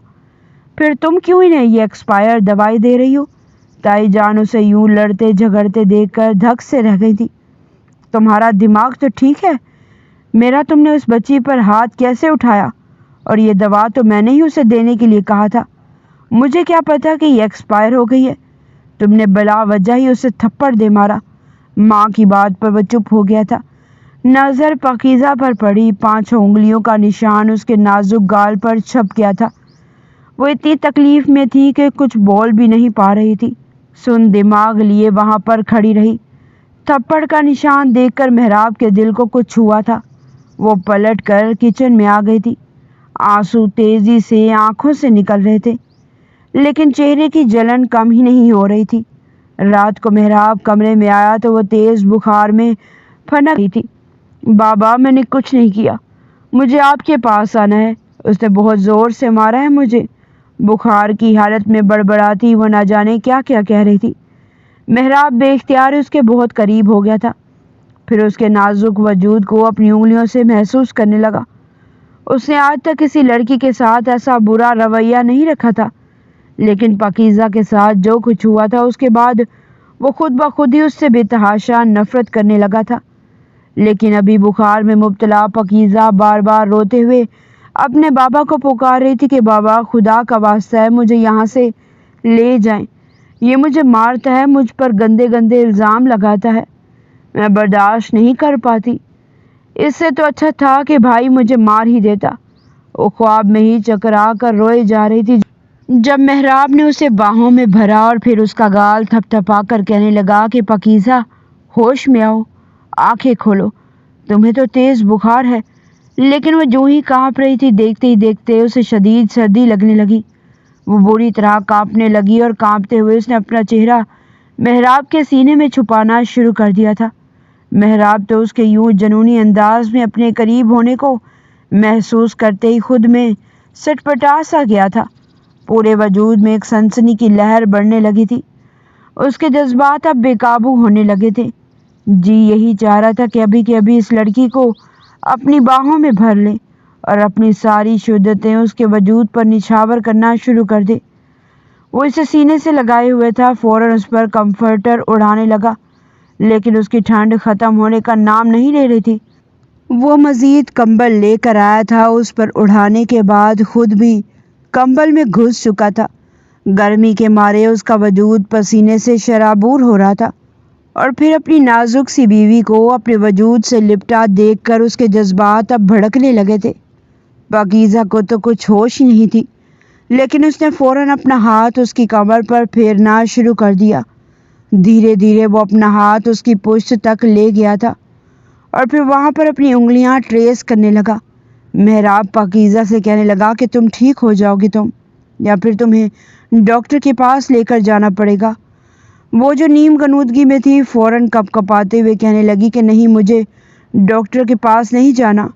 [SPEAKER 1] پھر تم کیوں انہیں یہ ایکسپائر دوائی دے رہی ہو؟ تائی جان اسے یوں لڑتے جھگڑتے دیکھ کر دھک سے رہ گئی تھی۔ تمہارا دماغ تو ٹھیک ہے؟ میرا تم نے اس بچی پر ہاتھ کیسے اٹھایا؟ اور یہ دوا تو میں نے ہی اسے دینے کے لیے کہا تھا۔ مجھے کیا پتا کہ یہ ایکسپائر ہو گئی ہے؟ تم نے بلا وجہ ہی اسے تھپڑ دے مارا۔ ماں کی بات پر وہ چپ ہو گیا تھا۔ نظر پاکیزہ پر پڑی، 5 انگلیوں کا نشان اس کے نازک گال پر چھپ گیا تھا۔ وہ اتنی تکلیف میں تھی کہ کچھ بول بھی نہیں پا رہی تھی۔ سن دماغ لیے وہاں پر کھڑی رہی۔ تھپڑ کا نشان دیکھ کر محراب کے دل کو کچھ ہوا تھا۔ وہ پلٹ کر کچن میں آ گئی تھی۔ آنسو تیزی سے آنکھوں سے نکل رہے تھے، لیکن چہرے کی جلن کم ہی نہیں ہو رہی تھی۔ رات کو محراب کمرے میں آیا تو وہ تیز بخار میں پھنک رہی تھی۔ بابا، میں نے کچھ نہیں کیا، مجھے آپ کے پاس آنا ہے، اس نے بہت زور سے مارا ہے مجھے۔ بخار کی حالت میں بڑبڑاتی وہ نہ جانے کیا کیا کہہ رہی تھی۔ محراب بے اختیار اس کے بہت قریب ہو گیا تھا، پھر اس کے نازک وجود کو اپنی انگلیوں سے محسوس کرنے لگا۔ اس نے آج تک کسی لڑکی کے ساتھ ایسا برا رویہ نہیں رکھا تھا، لیکن پاکیزہ کے ساتھ جو کچھ ہوا تھا اس کے بعد وہ خود بخود ہی اس سے بے تحاشا نفرت کرنے لگا تھا۔ لیکن ابھی بخار میں مبتلا پاکیزہ بار بار روتے ہوئے اپنے بابا کو پکار رہی تھی کہ بابا، خدا کا واسطہ ہے، مجھے یہاں سے لے جائیں، یہ مجھے مارتا ہے، مجھ پر گندے گندے الزام لگاتا ہے، میں برداشت نہیں کر پاتی۔ اس سے تو اچھا تھا کہ بھائی مجھے مار ہی دیتا۔ وہ خواب میں ہی چکرا کر روئے جا رہی تھی جب محراب نے اسے باہوں میں بھرا اور پھر اس کا گال تھپ تھپا کر کہنے لگا کہ پاکیزہ، ہوش میں آؤ، آنکھیں کھولو، تمہیں تو تیز بخار ہے۔ لیکن وہ جو ہی کانپ رہی تھی، دیکھتے ہی دیکھتے اسے شدید سردی لگنے لگی۔ وہ بری طرح کانپنے لگی اور کانپتے ہوئے اس نے اپنا چہرہ محراب کے سینے میں چھپانا شروع کر دیا تھا۔ محراب تو اس کے یوں جنونی انداز میں اپنے قریب ہونے کو محسوس کرتے ہی خود میں سٹپٹا سا گیا تھا۔ پورے وجود میں ایک سنسنی کی لہر بڑھنے لگی تھی۔ اس کے جذبات اب بے قابو ہونے لگے تھے۔ جی یہی چاہ رہا تھا کہ ابھی اس لڑکی کو اپنی باہوں میں بھر لے اور اپنی ساری شدتیں اس کے وجود پر نچھاور کرنا شروع کر دے۔ وہ اسے سینے سے لگائے ہوئے تھا، فوراً اس پر کمفرٹر اڑانے لگا، لیکن اس کی ٹھنڈ ختم ہونے کا نام نہیں لے رہی تھی۔ وہ مزید کمبل لے کر آیا تھا، اس پر اڑانے کے بعد خود بھی کمبل میں گھس چکا تھا۔ گرمی کے مارے اس کا وجود پسینے سے شرابور ہو رہا تھا، اور پھر اپنی نازک سی بیوی کو اپنے وجود سے لپٹا دیکھ کر اس کے جذبات اب بھڑکنے لگے تھے۔ پاکیزہ کو تو کچھ ہوش ہی نہیں تھی، لیکن اس نے فوراً اپنا ہاتھ اس کی کمر پر پھیرنا شروع کر دیا۔ دھیرے دھیرے وہ اپنا ہاتھ اس کی پشت تک لے گیا تھا اور پھر وہاں پر اپنی انگلیاں ٹریس کرنے لگا۔ محراب پاکیزہ سے کہنے لگا کہ تم ٹھیک ہو جاؤ گی یا پھر تمہیں ڈاکٹر کے پاس لے کر جانا پڑے گا۔ وہ جو نیم غنودگی میں تھی فوراً کپ کپاتے ہوئے کہنے لگی کہ نہیں، مجھے ڈاکٹر کے پاس نہیں جانا،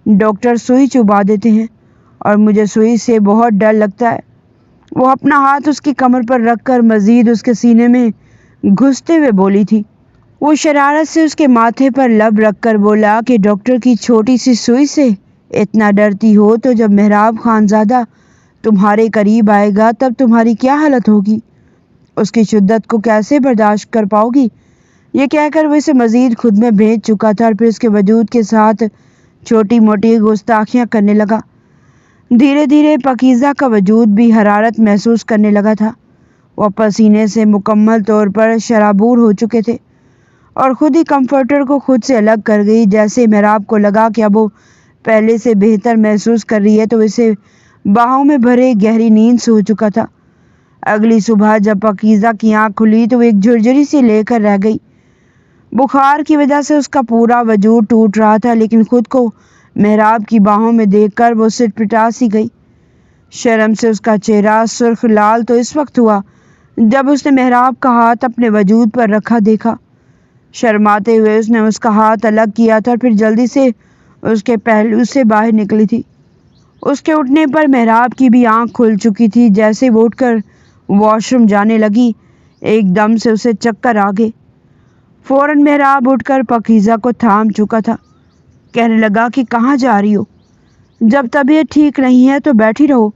[SPEAKER 1] ڈاکٹر سوئی چبا دیتے ہیں اور مجھے سوئی سے بہت ڈر لگتا ہے۔ وہ اپنا ہاتھ اس کی کمر پر رکھ کر مزید اس کے سینے میں گھستے ہوئے بولی تھی۔ وہ شرارت سے اس کے ماتھے پر لب رکھ کر بولا کہ ڈاکٹر کی چھوٹی سی سوئی سے اتنا ڈرتی ہو تو جب محراب خانزادہ تمہارے قریب آئے گا تب تمہاری کیا حالت ہوگی؟ اس کی شدت کو کیسے برداشت کر پاؤ گی؟ یہ کہہ کر وہ اسے مزید خود میں بھیج چکا تھا اور پھر اس کے وجود کے ساتھ چھوٹی موٹی گستاخیاں کرنے لگا۔ دھیرے دھیرے پاکیزہ کا وجود بھی حرارت محسوس کرنے لگا تھا۔ وہ پسینے سے مکمل طور پر شرابور ہو چکے تھے اور خود ہی کمفرٹر کو خود سے الگ کر گئی۔ جیسے محراب کو لگا کہ اب وہ پہلے سے بہتر محسوس کر رہی ہے تو اسے باہوں میں بھرے گہری نیند سے ہو چکا تھا۔ اگلی صبح جب پاکیزہ کی آنکھ کھلی تو وہ ایک جھرجھری سی لے کر رہ گئی۔ بخار کی وجہ سے اس کا پورا وجود ٹوٹ رہا تھا، لیکن خود کو محراب کی باہوں میں دیکھ کر وہ سٹپٹا سی گئی۔ شرم سے اس کا چہرہ سرخ لال تو اس وقت ہوا جب اس نے محراب کا ہاتھ اپنے وجود پر رکھا دیکھا۔ شرماتے ہوئے اس نے اس کا ہاتھ الگ کیا تھا اور پھر جلدی سے اس کے پہلو سے باہر نکلی تھی۔ اس کے اٹھنے پر محراب کی بھی آنکھ کھل چکی تھی۔ جیسے وہ اٹھ کر واش روم جانے لگی، ایک دم سے اسے چکر آ گئے۔ فوراً محراب اٹھ کر پاکیزہ کو تھام چکا تھا۔ کہنے لگا کہ کہاں جا رہی ہو؟ جب طبیعت ٹھیک نہیں ہے تو بیٹھی رہو۔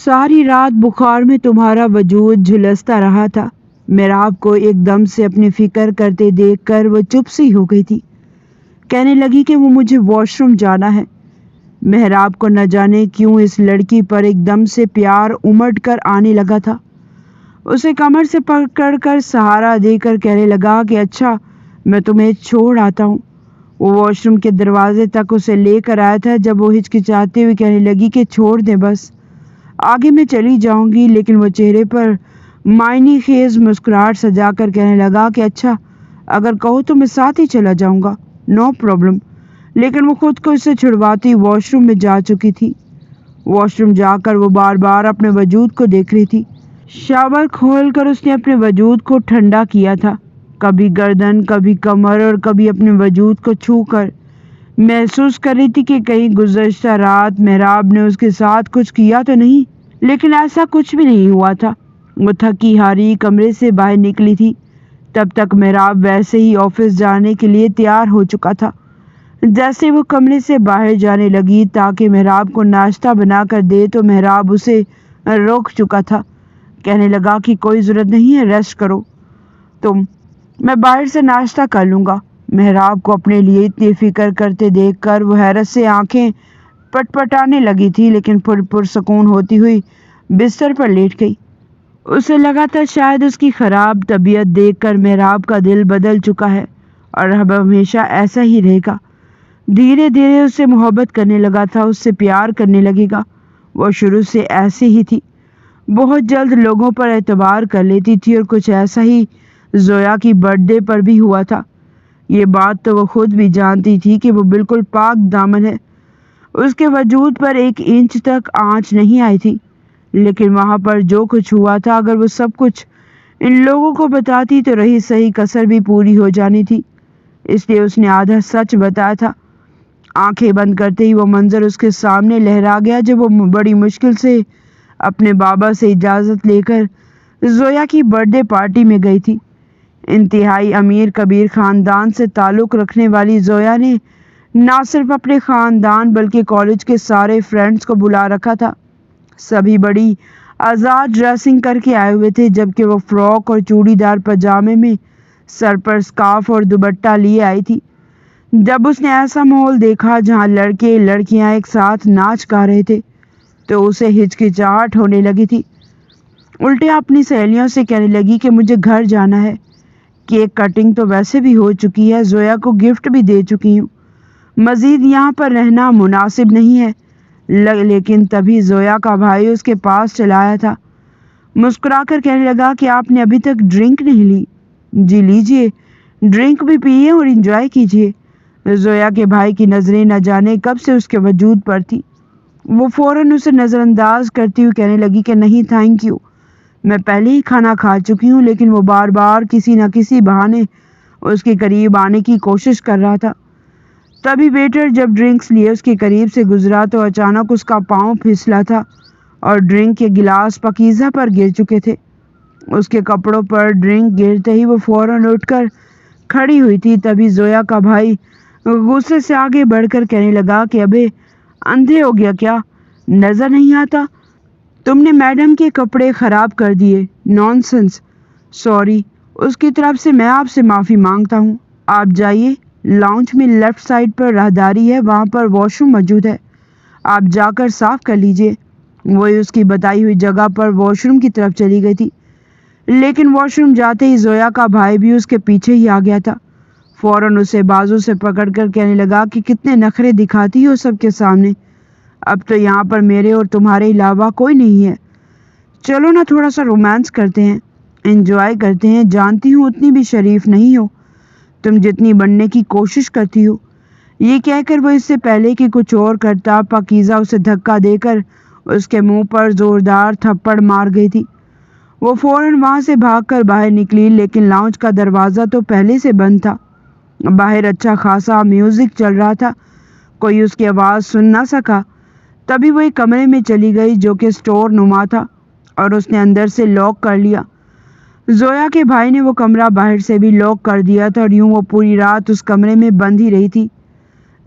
[SPEAKER 1] ساری رات بخار میں تمہارا وجود جھلستا رہا تھا۔ محراب کو ایک دم سے اپنی فکر کرتے دیکھ کر وہ چپ سی ہو گئی تھی۔ کہنے لگی کہ وہ مجھے واش روم جانا ہے۔ محراب کو نہ جانے کیوں اس لڑکی پر ایک دم سے پیار امڑ کر آنے لگا تھا۔ اسے کمر سے پکڑ کر سہارا دے کر کہنے لگا کہ اچھا میں تمہیں چھوڑ آتا ہوں۔ وہ واش روم کے دروازے تک اسے لے کر آیا تھا جب وہ ہچکچاتے ہوئے کہنے لگی کہ چھوڑ دیں بس، آگے میں چلی جاؤں گی، لیکن وہ چہرے پر معنی خیز مسکراہٹ سجا کر کہنے لگا کہ اچھا اگر کہو تو میں ساتھ ہی چلا جاؤں گا، نو پرابلم۔ لیکن وہ خود کو اس سے چھڑواتی واش روم میں جا چکی تھی۔ واش روم جا کر وہ بار بار اپنے وجود کو دیکھ رہی تھی۔ شاور کھول کر اس نے اپنے وجود کو ٹھنڈا کیا تھا، کبھی گردن، کبھی کمر اور کبھی اپنے وجود کو چھو کر محسوس کر رہی تھی کہ کہیں گزشتہ رات محراب نے اس کے ساتھ کچھ کیا تو نہیں، لیکن ایسا کچھ بھی نہیں ہوا تھا۔ وہ تھکی ہاری کمرے سے باہر نکلی تھی، تب تک محراب ویسے ہی آفس جانے کے لیے تیار ہو چکا تھا۔ جیسے وہ کمرے سے باہر جانے لگی تاکہ محراب کو ناشتہ بنا کر دے تو محراب اسے روک چکا تھا۔ کہنے لگا کہ کوئی ضرورت نہیں ہے، ریسٹ کرو تم، میں باہر سے ناشتہ کر لوں گا۔ محراب کو اپنے لیے اتنی فکر کرتے دیکھ کر وہ حیرت سے آنکھیں پٹ پٹانے لگی تھی، لیکن پھر پرسکون ہوتی ہوئی بستر پر لیٹ گئی۔ اسے لگا تھا شاید اس کی خراب طبیعت دیکھ کر محراب کا دل بدل چکا ہے اور اب ہمیشہ ایسا ہی رہے گا۔ دھیرے دھیرے اس سے محبت کرنے لگا تھا، اس سے پیار کرنے لگے گا۔ وہ شروع سے ایسی ہی تھی، بہت جلد لوگوں پر اعتبار کر لیتی تھی اور کچھ ایسا ہی زویا کی برتھ ڈے پر بھی ہوا تھا۔ یہ بات تو وہ خود بھی جانتی تھی کہ وہ بالکل پاک دامن ہے، اس کے وجود پر ایک انچ تک آنچ نہیں آئی تھی، لیکن وہاں پر جو کچھ ہوا تھا اگر وہ سب کچھ ان لوگوں کو بتاتی تو رہی صحیح کسر بھی پوری ہو جانی تھی، اس لیے اس نے آدھا سچ بتایا تھا۔ آنکھیں بند کرتے ہی وہ منظر اس کے سامنے لہرا گیا جب وہ بڑی مشکل سے اپنے بابا سے اجازت لے کر زویا کی برتھ ڈے پارٹی میں گئی تھی۔ انتہائی امیر کبیر خاندان سے تعلق رکھنے والی زویا نے نہ صرف اپنے خاندان بلکہ کالج کے سارے فرینڈز کو بلا رکھا تھا۔ سبھی بڑی آزاد ڈریسنگ کر کے آئے ہوئے تھے، جبکہ وہ فراک اور چوڑی دار پاجامے میں سر پر سکارف اور دوپٹہ لیے آئی تھی۔ جب اس نے ایسا ماحول دیکھا جہاں لڑکے لڑکیاں ایک ساتھ ناچ گا رہے تھے تو اسے ہچکچاہٹ ہونے لگی تھی۔ الٹے اپنی سہیلیوں سے کہنے لگی کہ مجھے گھر جانا ہے، کیک کٹنگ تو ویسے بھی ہو چکی ہے، زویا کو گفٹ بھی دے چکی ہوں، مزید یہاں پر رہنا مناسب نہیں ہے۔ لیکن تبھی زویا کا بھائی اس کے پاس چلا آیا تھا، مسکرا کر کہنے لگا کہ آپ نے ابھی تک ڈرنک نہیں لی؟ جی لیجئے، ڈرنک بھی پیئے اور انجوائے کیجئے۔ زویا کے بھائی کی نظریں نہ جانے کب سے اس کے وجود پر تھی۔ وہ فوراً اسے نظر انداز کرتی ہوئی کہنے لگی کہ نہیں تھینک یو، میں پہلے ہی کھانا کھا چکی ہوں، لیکن وہ بار بار کسی نہ کسی بہانے اس کے قریب آنے کی کوشش کر رہا تھا۔ تبھی ویٹر جب ڈرنکس لیے اس کے قریب سے گزرا تو اچانک اس کا پاؤں پھسلا تھا اور ڈرنک کے گلاس پاکیزہ پر گر چکے تھے۔ اس کے کپڑوں پر ڈرنک گرتے ہی وہ فوراً اٹھ کر کھڑی ہوئی تھی۔ تبھی زویا کا بھائی غصے سے آگے بڑھ کر کہنے لگا کہ ابے اندھے ہو گیا کیا، نظر نہیں آتا؟ تم نے میڈم کے کپڑے خراب کر دیے، نان سینس، سوری، اس کی طرف سے میں آپ سے معافی مانگتا ہوں. آپ جائیے. لاؤنج میں لیفٹ سائڈ پر راہداری ہے, وہاں پر واش روم موجود ہے, آپ جا کر صاف کر لیجئے. وہی اس کی بتائی ہوئی جگہ پر واش روم کی طرف چلی گئی تھی, لیکن واش روم جاتے ہی زویا کا بھائی بھی اس کے پیچھے ہی آ گیا تھا. فوراً اسے بازو سے پکڑ کر کہنے لگا کہ کتنے نخرے دکھاتی ہو سب کے سامنے. اب تو یہاں پر میرے اور تمہارے علاوہ کوئی نہیں ہے. چلو نا تھوڑا سا رومانس کرتے ہیں, انجوائے کرتے ہیں. جانتی ہوں اتنی بھی شریف نہیں ہو تم جتنی بننے کی کوشش کرتی ہو. یہ کہہ کر وہ اس سے پہلے کہ کچھ اور کرتا پاکیزہ اسے دھکا دے کر اس کے منہ پر زوردار تھپڑ مار گئی تھی. وہ فوراً وہاں سے بھاگ کر باہر نکلی, لیکن لاؤنج کا دروازہ تو پہلے سے بند تھا. باہر اچھا خاصا میوزک چل رہا تھا, کوئی اس کی آواز سن نہ سکا. تبھی وہ ایک کمرے میں چلی گئی جو کہ اسٹور نما تھا, اور اس نے اندر سے لاک کر لیا. زویا کے بھائی نے وہ کمرہ باہر سے بھی لاک کر دیا تھا, اور یوں وہ پوری رات اس کمرے میں بند ہی رہی تھی.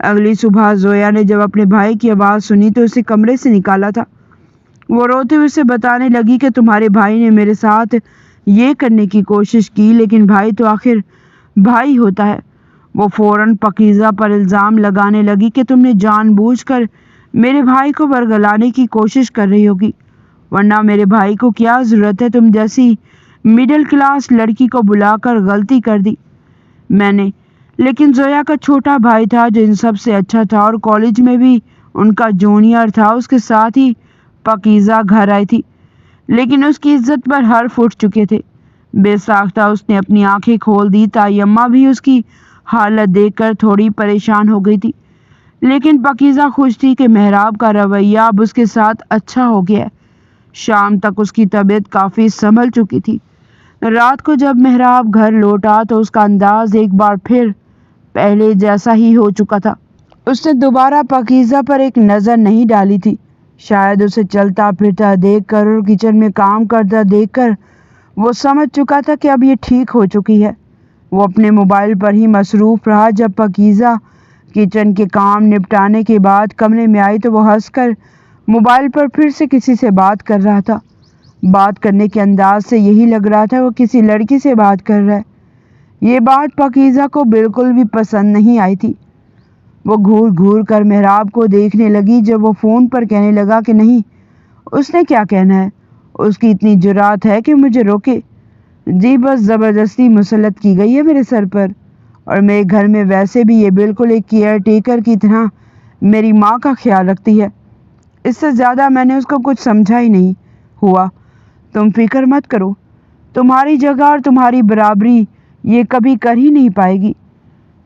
[SPEAKER 1] اگلی صبح زویا نے جب اپنے بھائی کی آواز سنی تو اسے کمرے سے نکالا تھا. وہ روتے ہوئے اسے بتانے لگی کہ تمہارے بھائی نے میرے ساتھ یہ کرنے کی کوشش کی, لیکن بھائی تو آخر بھائی ہوتا ہے. وہ فوراً پاکیزہ پر الزام لگانے لگی کہ تم نے جان بوجھ کر میرے بھائی کو ورگلانے کی کوشش کر رہی ہوگی, ورنہ میرے بھائی کو کیا ضرورت ہے تم جیسی مڈل کلاس لڑکی کو بلا کر غلطی کر دی میں نے. لیکن زویا کا چھوٹا بھائی تھا جو ان سب سے اچھا تھا, اور کالج میں بھی ان کا جونیئر تھا. اس کے ساتھ ہی پاکیزہ گھر آئی تھی, لیکن اس کی عزت پر حرف اٹھ چکے تھے. بے ساختہ اس نے اپنی آنکھیں کھول دی. تائی اماں بھی اس کی حالت دیکھ کر تھوڑی پریشان ہو گئی تھی, لیکن پاکیزہ خوش تھی کہ مہراب کا رویہ اب اس کے ساتھ اچھا ہو گیا ہے. شام تک اس کی طبیعت کافی سنبھل چکی تھی. رات کو جب مہراب گھر لوٹا تو اس کا انداز ایک بار پھر پہلے جیسا ہی ہو چکا تھا. اس نے دوبارہ پاکیزہ پر ایک نظر نہیں ڈالی تھی. شاید اسے چلتا پھرتا دیکھ کر اور کچن میں کام کرتا دیکھ کر وہ سمجھ چکا تھا کہ اب یہ ٹھیک ہو چکی ہے. وہ اپنے موبائل پر ہی مصروف رہا. جب پاکیزہ کچن کے کام نپٹانے کے بعد کمرے میں آئی تو وہ ہنس کر موبائل پر پھر سے کسی سے بات کر رہا تھا. بات کرنے کے انداز سے یہی لگ رہا تھا وہ کسی لڑکی سے بات کر رہا ہے. یہ بات پاکیزہ کو بالکل بھی پسند نہیں آئی تھی. وہ گھور گھور کر مہراب کو دیکھنے لگی. جب وہ فون پر کہنے لگا کہ نہیں, اس نے کیا کہنا ہے, اس کی اتنی جرات ہے کہ مجھے روکے. جی بس زبردستی مسلط کی گئی ہے میرے سر پر, اور میرے گھر میں ویسے بھی یہ بالکل ایک کیئر ٹیکر کی طرح میری ماں کا خیال رکھتی ہے. اس سے زیادہ میں نے اس کو کچھ سمجھا ہی نہیں ہوا. تم فکر مت کرو, تمہاری جگہ اور تمہاری برابری یہ کبھی کر ہی نہیں پائے گی.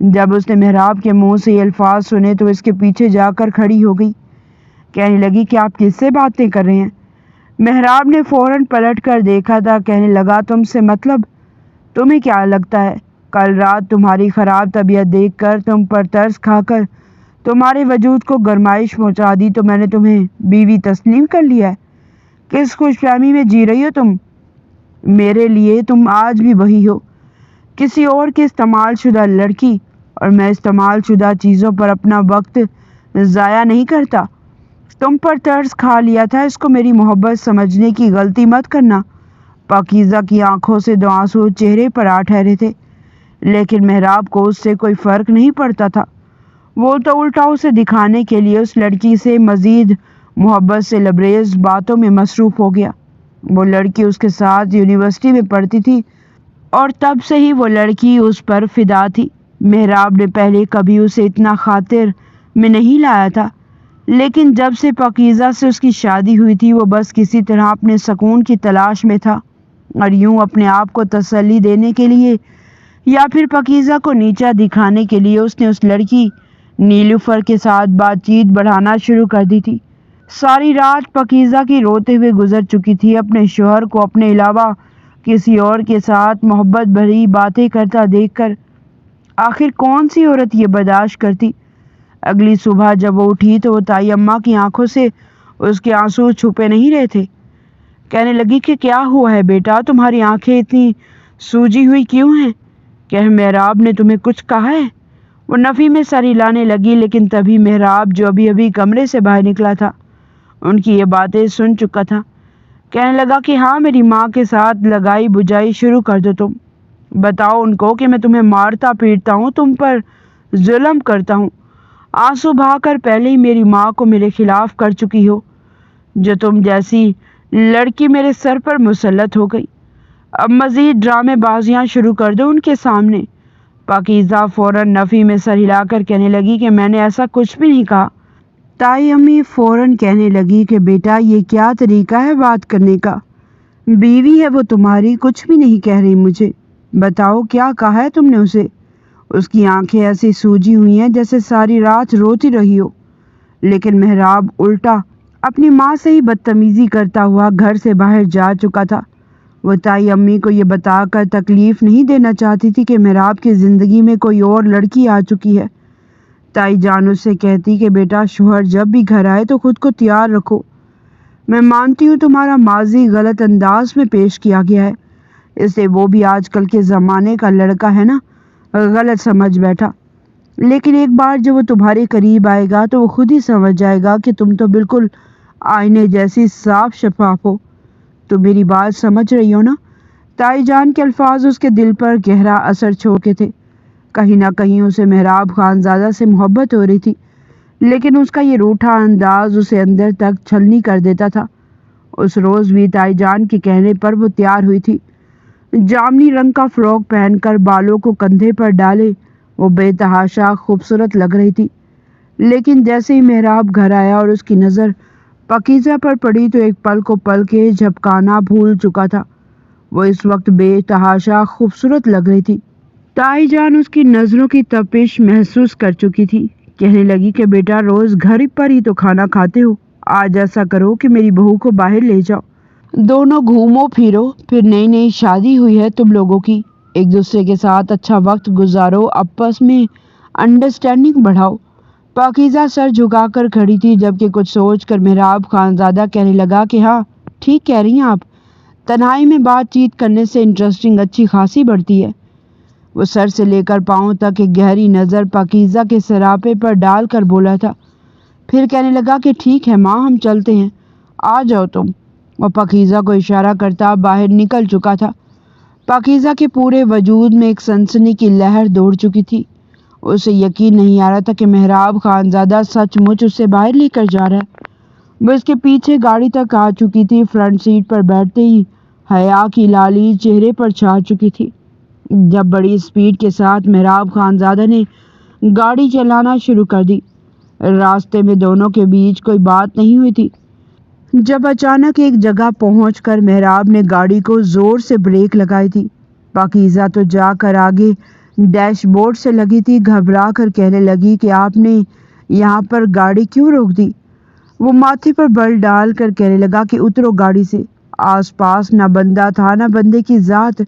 [SPEAKER 1] جب اس نے مہراب کے منہ سے یہ الفاظ سنے تو اس کے پیچھے جا کر کھڑی ہو گئی. کہنے لگی کہ آپ کس سے باتیں کر رہے ہیں؟ مہراب نے فوراً پلٹ کر دیکھا تھا. کہنے لگا تم سے مطلب, تمہیں کیا لگتا ہے کل رات تمہاری خراب طبیعت دیکھ کر, تم پر ترس کھا کر تمہارے وجود کو گرمائش پہنچا دی تو میں نے تمہیں بیوی تسلیم کر لیا ہے؟ کس خوش فہمی میں جی رہی ہو تم؟ میرے لیے تم آج بھی وہی ہو, کسی اور کی استعمال شدہ لڑکی, اور میں استعمال شدہ چیزوں پر اپنا وقت ضائع نہیں کرتا. تم پر ترس کھا لیا تھا, اس کو میری محبت سمجھنے کی غلطی مت کرنا. پاکیزہ کی آنکھوں سے دو آنسو چہرے پر آ ٹھہرے تھے, لیکن مہراب کو اس سے کوئی فرق نہیں پڑتا تھا. وہ تو الٹا اسے دکھانے کے لیے اس لڑکی سے مزید محبت سے لبریز باتوں میں مصروف ہو گیا. وہ لڑکی اس کے ساتھ یونیورسٹی میں پڑھتی تھی, اور تب سے ہی وہ لڑکی اس پر فدا تھی. مہراب نے پہلے کبھی اسے اتنا خاطر میں نہیں لایا تھا, لیکن جب سے پاکیزہ سے اس کی شادی ہوئی تھی وہ بس کسی طرح اپنے سکون کی تلاش میں تھا, اور یوں اپنے آپ کو تسلی دینے کے لیے یا پھر پاکیزہ کو نیچا دکھانے کے لیے اس نے اس لڑکی نیلوفر کے ساتھ بات چیت بڑھانا شروع کر دی تھی. ساری رات پاکیزہ کی روتے ہوئے گزر چکی تھی. اپنے شوہر کو اپنے علاوہ کسی اور کے ساتھ محبت بھری باتیں کرتا دیکھ کر آخر کون سی عورت یہ برداشت کرتی؟ اگلی صبح جب وہ اٹھی تو وہ تائی اماں کی آنکھوں سے اس کے آنسو چھپے نہیں رہے تھے. کہنے لگی کہ کیا ہوا ہے بیٹا, تمہاری آنکھیں اتنی سوجی ہوئی کیوں ہیں؟ کہ مہراب نے تمہیں کچھ کہا ہے؟ وہ نفی میں سر ہلانے لگی, لیکن تبھی مہراب جو ابھی کمرے سے باہر نکلا تھا ان کی یہ باتیں سن چکا تھا. کہنے لگا کہ ہاں, میری ماں کے ساتھ لگائی بجائی شروع کر دو تم. بتاؤ ان کو کہ میں تمہیں مارتا پیٹتا ہوں، تم پر ظلم کرتا ہوں، آنسو بہا کر پہلے ہی میری ماں کو میرے خلاف کر چکی ہو، جو تم جیسی لڑکی میرے سر پر مسلط ہو گئی۔ اب مزید ڈرامے بازیاں شروع کر دو ان کے سامنے۔ پاکیزہ فوراً نفی میں سر ہلا کر کہنے لگی کہ میں نے ایسا کچھ بھی نہیں کہا۔ تائی امی فوراً کہنے لگی کہ بیٹا یہ کیا طریقہ ہے بات کرنے کا؟ بیوی ہے وہ تمہاری، کچھ بھی نہیں کہہ رہی مجھے، بتاؤ کیا کہا ہے تم نے اسے؟ اس کی آنکھیں ایسی سوجی ہوئی ہیں جیسے ساری رات روتی رہی ہو۔ لیکن مہراب الٹا اپنی ماں سے ہی بدتمیزی کرتا ہوا گھر سے باہر جا چکا تھا۔ وہ تائی امی کو یہ بتا کر تکلیف نہیں دینا چاہتی تھی کہ مہراب کی زندگی میں کوئی اور لڑکی آ چکی ہے۔ تائی جان اس سے کہتی کہ بیٹا شوہر جب بھی گھر آئے تو خود کو تیار رکھو۔ میں مانتی ہوں تمہارا ماضی غلط انداز میں پیش کیا گیا ہے، اس سے وہ بھی آج کل کے زمانے کا لڑکا ہے نا، غلط سمجھ بیٹھا، لیکن ایک بار جب وہ تمہارے قریب آئے گا تو وہ خود ہی سمجھ جائے گا کہ تم تو بالکل آئینے جیسی صاف شفاف ہو۔ تو میری بات سمجھ رہی ہو نا؟ تائی جان کے الفاظ اس کے دل پر گہرا اثر چھوڑے تھے۔ کہیں نہ کہیں اسے مہراب خانزادہ سے محبت ہو رہی تھی، لیکن اس کا یہ روٹھا انداز اسے اندر تک چھلنی کر دیتا تھا۔ اس روز بھی تائی جان کے کہنے پر وہ تیار ہوئی تھی۔ جامنی رنگ کا فراک پہن کر بالوں کو کندھے پر ڈالے وہ بے تحاشا خوبصورت لگ رہی تھی، لیکن جیسے ہی مہراب گھر آیا اور اس کی نظر پاکیزہ پر پڑی تو ایک پل کو پل کے جھپکانا بھول چکا تھا۔ وہ اس وقت بے تحاشا خوبصورت لگ رہی تھی۔ تائی جان اس کی نظروں کی تپش محسوس کر چکی تھی۔ کہنے لگی کہ بیٹا روز گھر پر ہی تو کھانا کھاتے ہو، آج ایسا کرو کہ میری بہو کو باہر لے جاؤ، دونوں گھومو پھرو، پھر نئی نئی شادی ہوئی ہے تم لوگوں کی، ایک دوسرے کے ساتھ اچھا وقت گزارو، آپس میں انڈرسٹینڈنگ بڑھاؤ۔ پاکیزہ سر جھکا کر کھڑی تھی، جبکہ کچھ سوچ کر مہراب خانزادہ کہنے لگا کہ ہاں ٹھیک کہہ رہی ہیں آپ، تنہائی میں بات چیت کرنے سے انٹرسٹنگ اچھی خاصی بڑھتی ہے۔ وہ سر سے لے کر پاؤں تک ایک گہری نظر پاکیزہ کے سراپے پر ڈال کر بولا تھا، پھر کہنے لگا کہ ٹھیک ہے ماں ہم چلتے ہیں، آ جاؤ تم۔ وہ پاکیزہ کو اشارہ کرتا باہر نکل چکا تھا۔ پاکیزہ کے پورے وجود میں ایک سنسنی کی لہر دوڑ چکی تھی۔ اسے یقین نہیں آ رہا تھا کہ مہراب خانزادہ سچ مچ اسے باہر لے کر جا رہا ہے۔ وہ اس کے پیچھے گاڑی تک آ چکی تھی، فرنٹ سیٹ پر بیٹھتے ہی حیا کی لالی چہرے پر چھا چکی تھی۔ جب بڑی اسپیڈ کے ساتھ مہراب خانزادہ نے گاڑی چلانا شروع کر دی، راستے میں دونوں کے بیچ کوئی بات نہیں ہوئی تھی۔ جب اچانک ایک جگہ پہنچ کر مہراب نے گاڑی کو زور سے بریک لگائی تھی، پاکیزہ تو جا کر آگے ڈیش بورڈ سے لگی تھی، گھبرا کر کہنے لگی کہ آپ نے یہاں پر گاڑی کیوں روک دی؟ وہ ماتھے پر بل ڈال کر کہنے لگا کہ اترو گاڑی سے، آس پاس نہ بندہ تھا نہ بندے کی ذات۔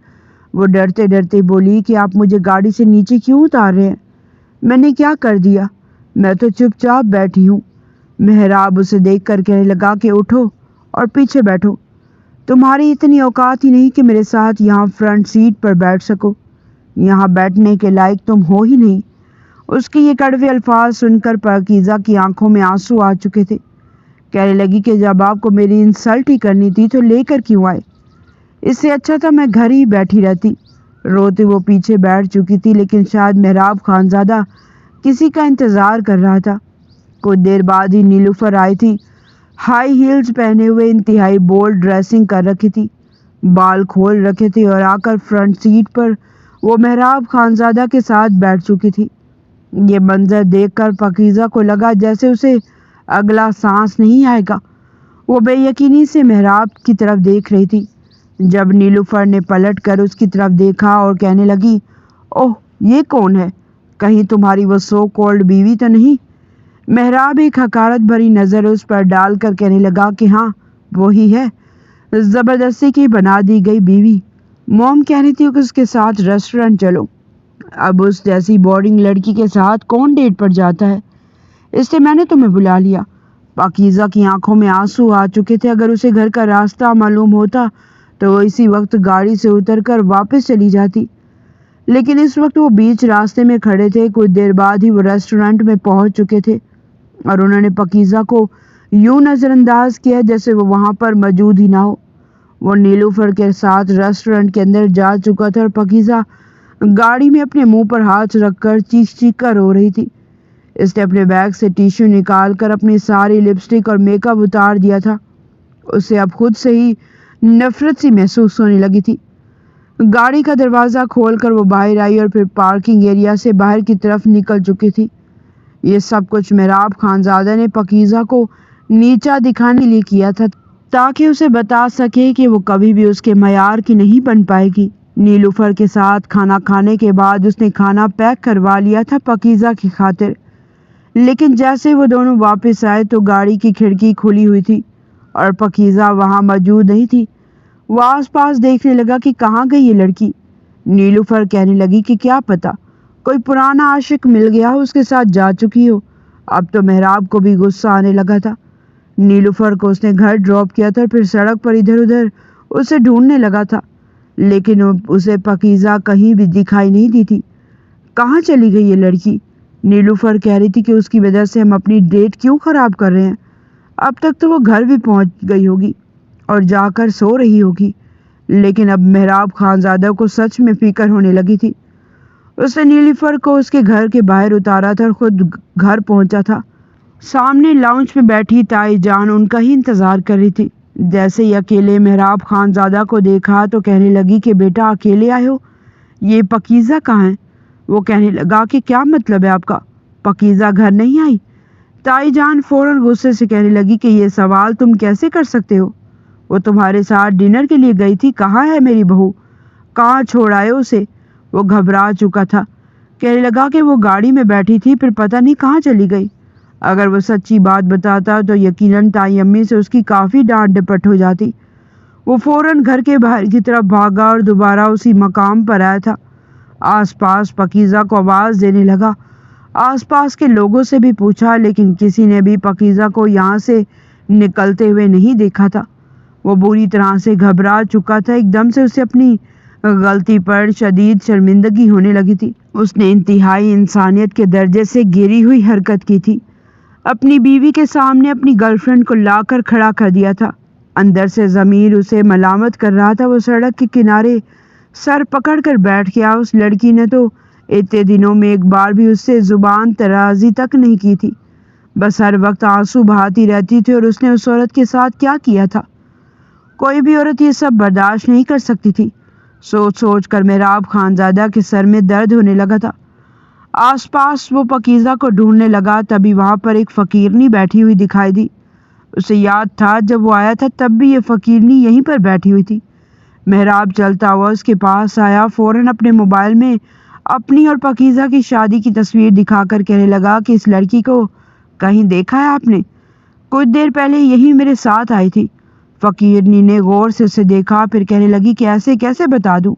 [SPEAKER 1] وہ ڈرتے ڈرتے بولی کہ آپ مجھے گاڑی سے نیچے کیوں اتار رہے ہیں؟ میں نے کیا کر دیا؟ میں تو چپ چاپ بیٹھی ہوں۔ مہراب اسے دیکھ کر کہنے لگا کہ اٹھو اور پیچھے بیٹھو، تمہاری اتنی اوقات ہی نہیں کہ میرے ساتھ یہاں فرنٹ سیٹ پر بیٹھ سکو، یہاں بیٹھنے کے لائق تم ہو ہی نہیں۔ اس کے یہ کڑوے الفاظ سن کر پاکیزہ کی آنکھوں میں آنسو آ چکے تھے۔ کہنے لگی کہ جب آپ کو میری انسلٹ ہی کرنی تھی تو لے کر کیوں آئے؟ اس سے اچھا تھا میں گھر ہی بیٹھی رہتی۔ روتے وہ پیچھے بیٹھ چکی تھی، لیکن شاید مہراب خانزادہ کسی کا انتظار کر رہا تھا۔ کچھ دیر بعد ہی نیلوفر آئی تھی، ہائی ہیلز پہنے ہوئے، انتہائی بولڈ ڈریسنگ کر رکھی تھی، بال کھول رکھے تھے اور آ کر فرنٹ سیٹ پر وہ مہراب خانزادہ کے ساتھ بیٹھ چکی تھی۔ یہ منظر دیکھ کر پاکیزہ کو لگا جیسے اسے اگلا سانس نہیں آئے گا۔ وہ بے یقینی سے مہراب کی طرف دیکھ رہی تھی۔ جب نیلوفر نے پلٹ کر اس کی طرف دیکھا اور کہنے لگی، اوہ یہ کون ہے؟ کہیں تمہاری وہ سو کولڈ بیوی تو نہیں؟ مہراب ایک حقارت بھری نظر اس پر ڈال کر کہنے لگا کہ ہاں وہی ہے، زبردستی کی بنا دی گئی بیوی۔ موم کہہ رہی تھی کہ اس کے ساتھ ریسٹورنٹ چلو۔ اب اس جیسی بورڈنگ لڑکی کے ساتھ کون ڈیٹ پر جاتا ہے؟ اس لیے میں نے تمہیں بلا لیا۔ پاکیزہ کی آنکھوں میں آنسو آ چکے تھے۔ اگر اسے گھر کا راستہ معلوم ہوتا تو وہ اسی وقت گاڑی سے اتر کر واپس چلی جاتی، لیکن اس وقت وہ بیچ راستے میں کھڑے تھے۔ کچھ دیر بعد ہی وہ ریسٹورنٹ میں پہنچ چکے تھے اور انہوں نے پاکیزہ کو یوں نظر انداز کیا جیسے وہ وہاں پر موجود ہی نہ ہو۔ وہ نیلوفر کے ساتھ ریسٹورنٹ کے اندر جا چکا تھا اور پاکیزہ گاڑی میں اپنے منہ پر ہاتھ رکھ کر چیخ چیخ کر رو رہی تھی۔ اس نے اپنے بیگ سے ٹیشو نکال کر اپنی ساری لپسٹک اور میک اپ اتار دیا تھا۔ اسے اب خود سے ہی نفرت سی محسوس ہونے لگی تھی۔ گاڑی کا دروازہ کھول کر وہ باہر آئی اور پھر پارکنگ ایریا سے باہر کی طرف نکل چکی تھی۔ یہ سب کچھ مہراب خانزادہ نے پاکیزہ کو نیچا دکھانے کے لیے کیا تھا تاکہ اسے بتا سکے کہ وہ کبھی بھی اس کے معیار کی نہیں بن پائے گی۔ نیلوفر کے ساتھ کھانا کھانے کے بعد اس نے کھانا پیک کروا لیا تھا پاکیزہ کی خاطر، لیکن جیسے وہ دونوں واپس آئے تو گاڑی کی کھڑکی کھلی ہوئی تھی اور پاکیزہ وہاں موجود نہیں تھی۔ وہ آس پاس دیکھنے لگا کہ کہاں گئی یہ لڑکی۔ نیلوفر کہنے لگی کہ کیا پتا کوئی پرانا عاشق مل گیا ہو، اس کے ساتھ جا چکی ہو۔ اب تو مہراب کو بھی غصہ آنے لگا تھا۔ نیلوفر کو اس نے گھر ڈراپ کیا تھا اور پھر سڑک پر ادھر ادھر اسے ڈھونڈنے لگا تھا، لیکن اسے پاکیزہ کہیں بھی دکھائی نہیں دی تھی۔ کہاں چلی گئی یہ لڑکی؟ نیلوفر کہہ رہی تھی کہ اس کی وجہ سے ہم اپنی ڈیٹ کیوں خراب کر رہے ہیں۔ اب تک تو وہ گھر بھی پہنچ گئی ہوگی اور جا کر سو رہی ہوگی، لیکن اب مہراب خانزادہ کو سچ میں فکر ہونے لگی تھی۔ اس نے نیلوفر کو اس کے گھر کے باہر اتارا تھا اور خود گھر پہنچا تھا۔ سامنے لاؤنج پہ بیٹھی تائی جان ان کا ہی انتظار کر رہی تھی۔ جیسے ہی اکیلے مہراب خانزادہ کو دیکھا تو کہنے لگی کہ بیٹا اکیلے آئے ہو، یہ پاکیزہ کہاں ہے؟ وہ کہنے لگا کہ کیا مطلب ہے آپ کا، پاکیزہ گھر نہیں آئی؟ تائی جان فوراً غصے سے کہنے لگی کہ یہ سوال تم کیسے کر سکتے ہو؟ وہ تمہارے ساتھ ڈنر کے لیے گئی تھی، کہاں ہے میری بہو؟ کہاں چھوڑ آئے اسے؟ وہ گھبرا چکا تھا، کہنے لگا کہ وہ گاڑی میں بیٹھی تھی، پھر پتہ نہیں کہاں چلی گئی۔ اگر وہ سچی بات بتاتا تو یقیناً تائی امی سے اس کی کافی ڈانٹ ڈپٹ ہو جاتی۔ وہ فوراً گھر کے باہر کی طرف بھاگا اور دوبارہ اسی مقام پر آیا تھا۔ آس پاس پاکیزہ کو آواز دینے لگا، آس پاس کے لوگوں سے بھی پوچھا، لیکن کسی نے بھی پاکیزہ کو یہاں سے نکلتے ہوئے نہیں دیکھا تھا۔ وہ بری طرح سے گھبرا چکا تھا۔ ایک دم سے اسے اپنی غلطی پر شدید شرمندگی ہونے لگی تھی۔ اس نے انتہائی انسانیت کے درجے سے گری ہوئی حرکت کی تھی۔ اپنی بیوی کے سامنے اپنی گرل فرینڈ کو لا کر کھڑا کر دیا تھا۔ اندر سے ضمیر اسے ملامت کر رہا تھا۔ وہ سڑک کے کنارے سر پکڑ کر بیٹھ گیا۔ اس لڑکی نے تو اتنے دنوں میں ایک بار بھی اس سے زبان درازی تک نہیں کی تھی، بس ہر وقت آنسو بہاتی رہتی تھی۔ اور اس نے اس عورت کے ساتھ کیا کیا تھا؟ کوئی بھی عورت یہ سب برداشت نہیں کر سکتی تھی۔ سوچ سوچ کر مہراب خانزادہ کے سر میں درد ہونے لگا تھا۔ آس پاس وہ پاکیزہ کو ڈھونڈنے لگا، تبھی وہاں پر ایک فقیرنی بیٹھی ہوئی دکھائی دی۔ اسے یاد تھا جب وہ آیا تھا تب بھی یہ فقیرنی یہیں پر بیٹھی ہوئی تھی۔ مہراب چلتا ہوا اس کے پاس آیا، فوراً اپنے موبائل میں اپنی اور پاکیزہ کی شادی کی تصویر دکھا کر کہنے لگا کہ اس لڑکی کو کہیں دیکھا ہے آپ نے؟ کچھ دیر پہلے یہی میرے ساتھ آئی تھی۔ فقیرنی نے غور سے اسے دیکھا، پھر کہنے لگی کہ ایسے کیسے بتا دوں؟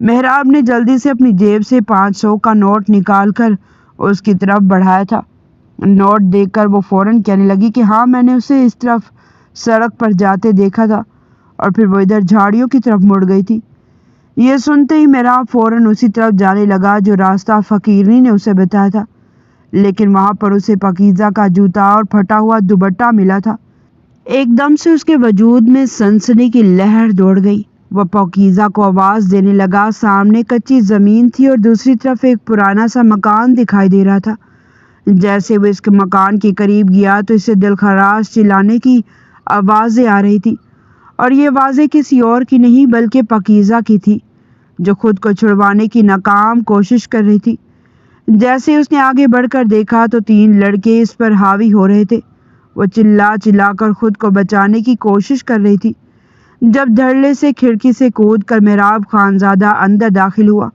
[SPEAKER 1] مہراب نے جلدی سے اپنی جیب سے 500 کا نوٹ نکال کر اس کی طرف بڑھایا تھا۔ نوٹ دیکھ کر وہ فوراً کہنے لگی کہ ہاں، میں نے اسے اس طرف سڑک پر جاتے دیکھا تھا، اور پھر وہ ادھر جھاڑیوں کی طرف مڑ گئی تھی۔ یہ سنتے ہی مہراب فوراً اسی طرف جانے لگا جو راستہ فقیرنی نے اسے بتایا تھا، لیکن وہاں پر اسے پاکیزہ کا جوتا اور پھٹا ہوا دوپٹہ ملا تھا۔ ایک دم سے اس کے وجود میں سنسنی کی لہر دوڑ گئی۔ وہ پاکیزہ کو آواز دینے لگا۔ سامنے کچی زمین تھی اور دوسری طرف ایک پرانا سا مکان دکھائی دے رہا تھا۔ جیسے وہ اس کے مکان کے قریب گیا تو اسے دلخراش چلانے کی آوازیں آ رہی تھی، اور یہ آوازیں کسی اور کی نہیں بلکہ پاکیزہ کی تھی، جو خود کو چھڑوانے کی ناکام کوشش کر رہی تھی۔ جیسے اس نے آگے بڑھ کر دیکھا تو 3 لڑکے اس پر حاوی ہو رہے تھے۔ وہ چلا چلا کر خود کو بچانے کی کوشش کر رہی تھی جب دھڑلے سے کھڑکی سے کود کر مہراب خانزادہ اندر داخل ہوا۔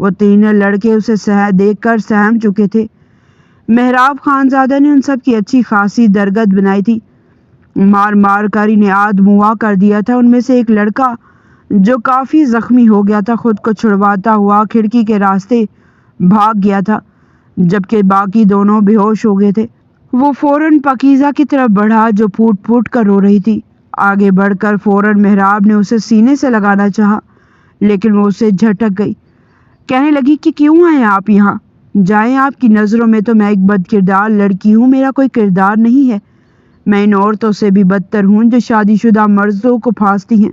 [SPEAKER 1] وہ 3 لڑکے اسے دیکھ کر سہم چکے تھے۔ مہراب خانزادہ نے ان سب کی اچھی خاصی درگت بنائی تھی، مار مار کر انہیں آدموا کر دیا تھا۔ ان میں سے ایک لڑکا جو کافی زخمی ہو گیا تھا خود کو چھڑواتا ہوا کھڑکی کے راستے بھاگ گیا تھا، جبکہ باقی دونوں بے ہوش ہو گئے تھے۔ وہ فوراً پاکیزہ کی طرف بڑھا جو پھوٹ پھوٹ کر رو رہی تھی۔ آگے بڑھ کر فوراً مہراب نے اسے سینے سے لگانا چاہا، لیکن وہ اسے جھٹک گئی۔ کہنے لگی کہ کیوں آئے آپ یہاں؟ جائیں، آپ کی نظروں میں تو میں ایک بد کردار لڑکی ہوں، میرا کوئی کردار نہیں ہے۔ میں ان عورتوں سے بھی بدتر ہوں جو شادی شدہ مردوں کو پھانستی ہیں۔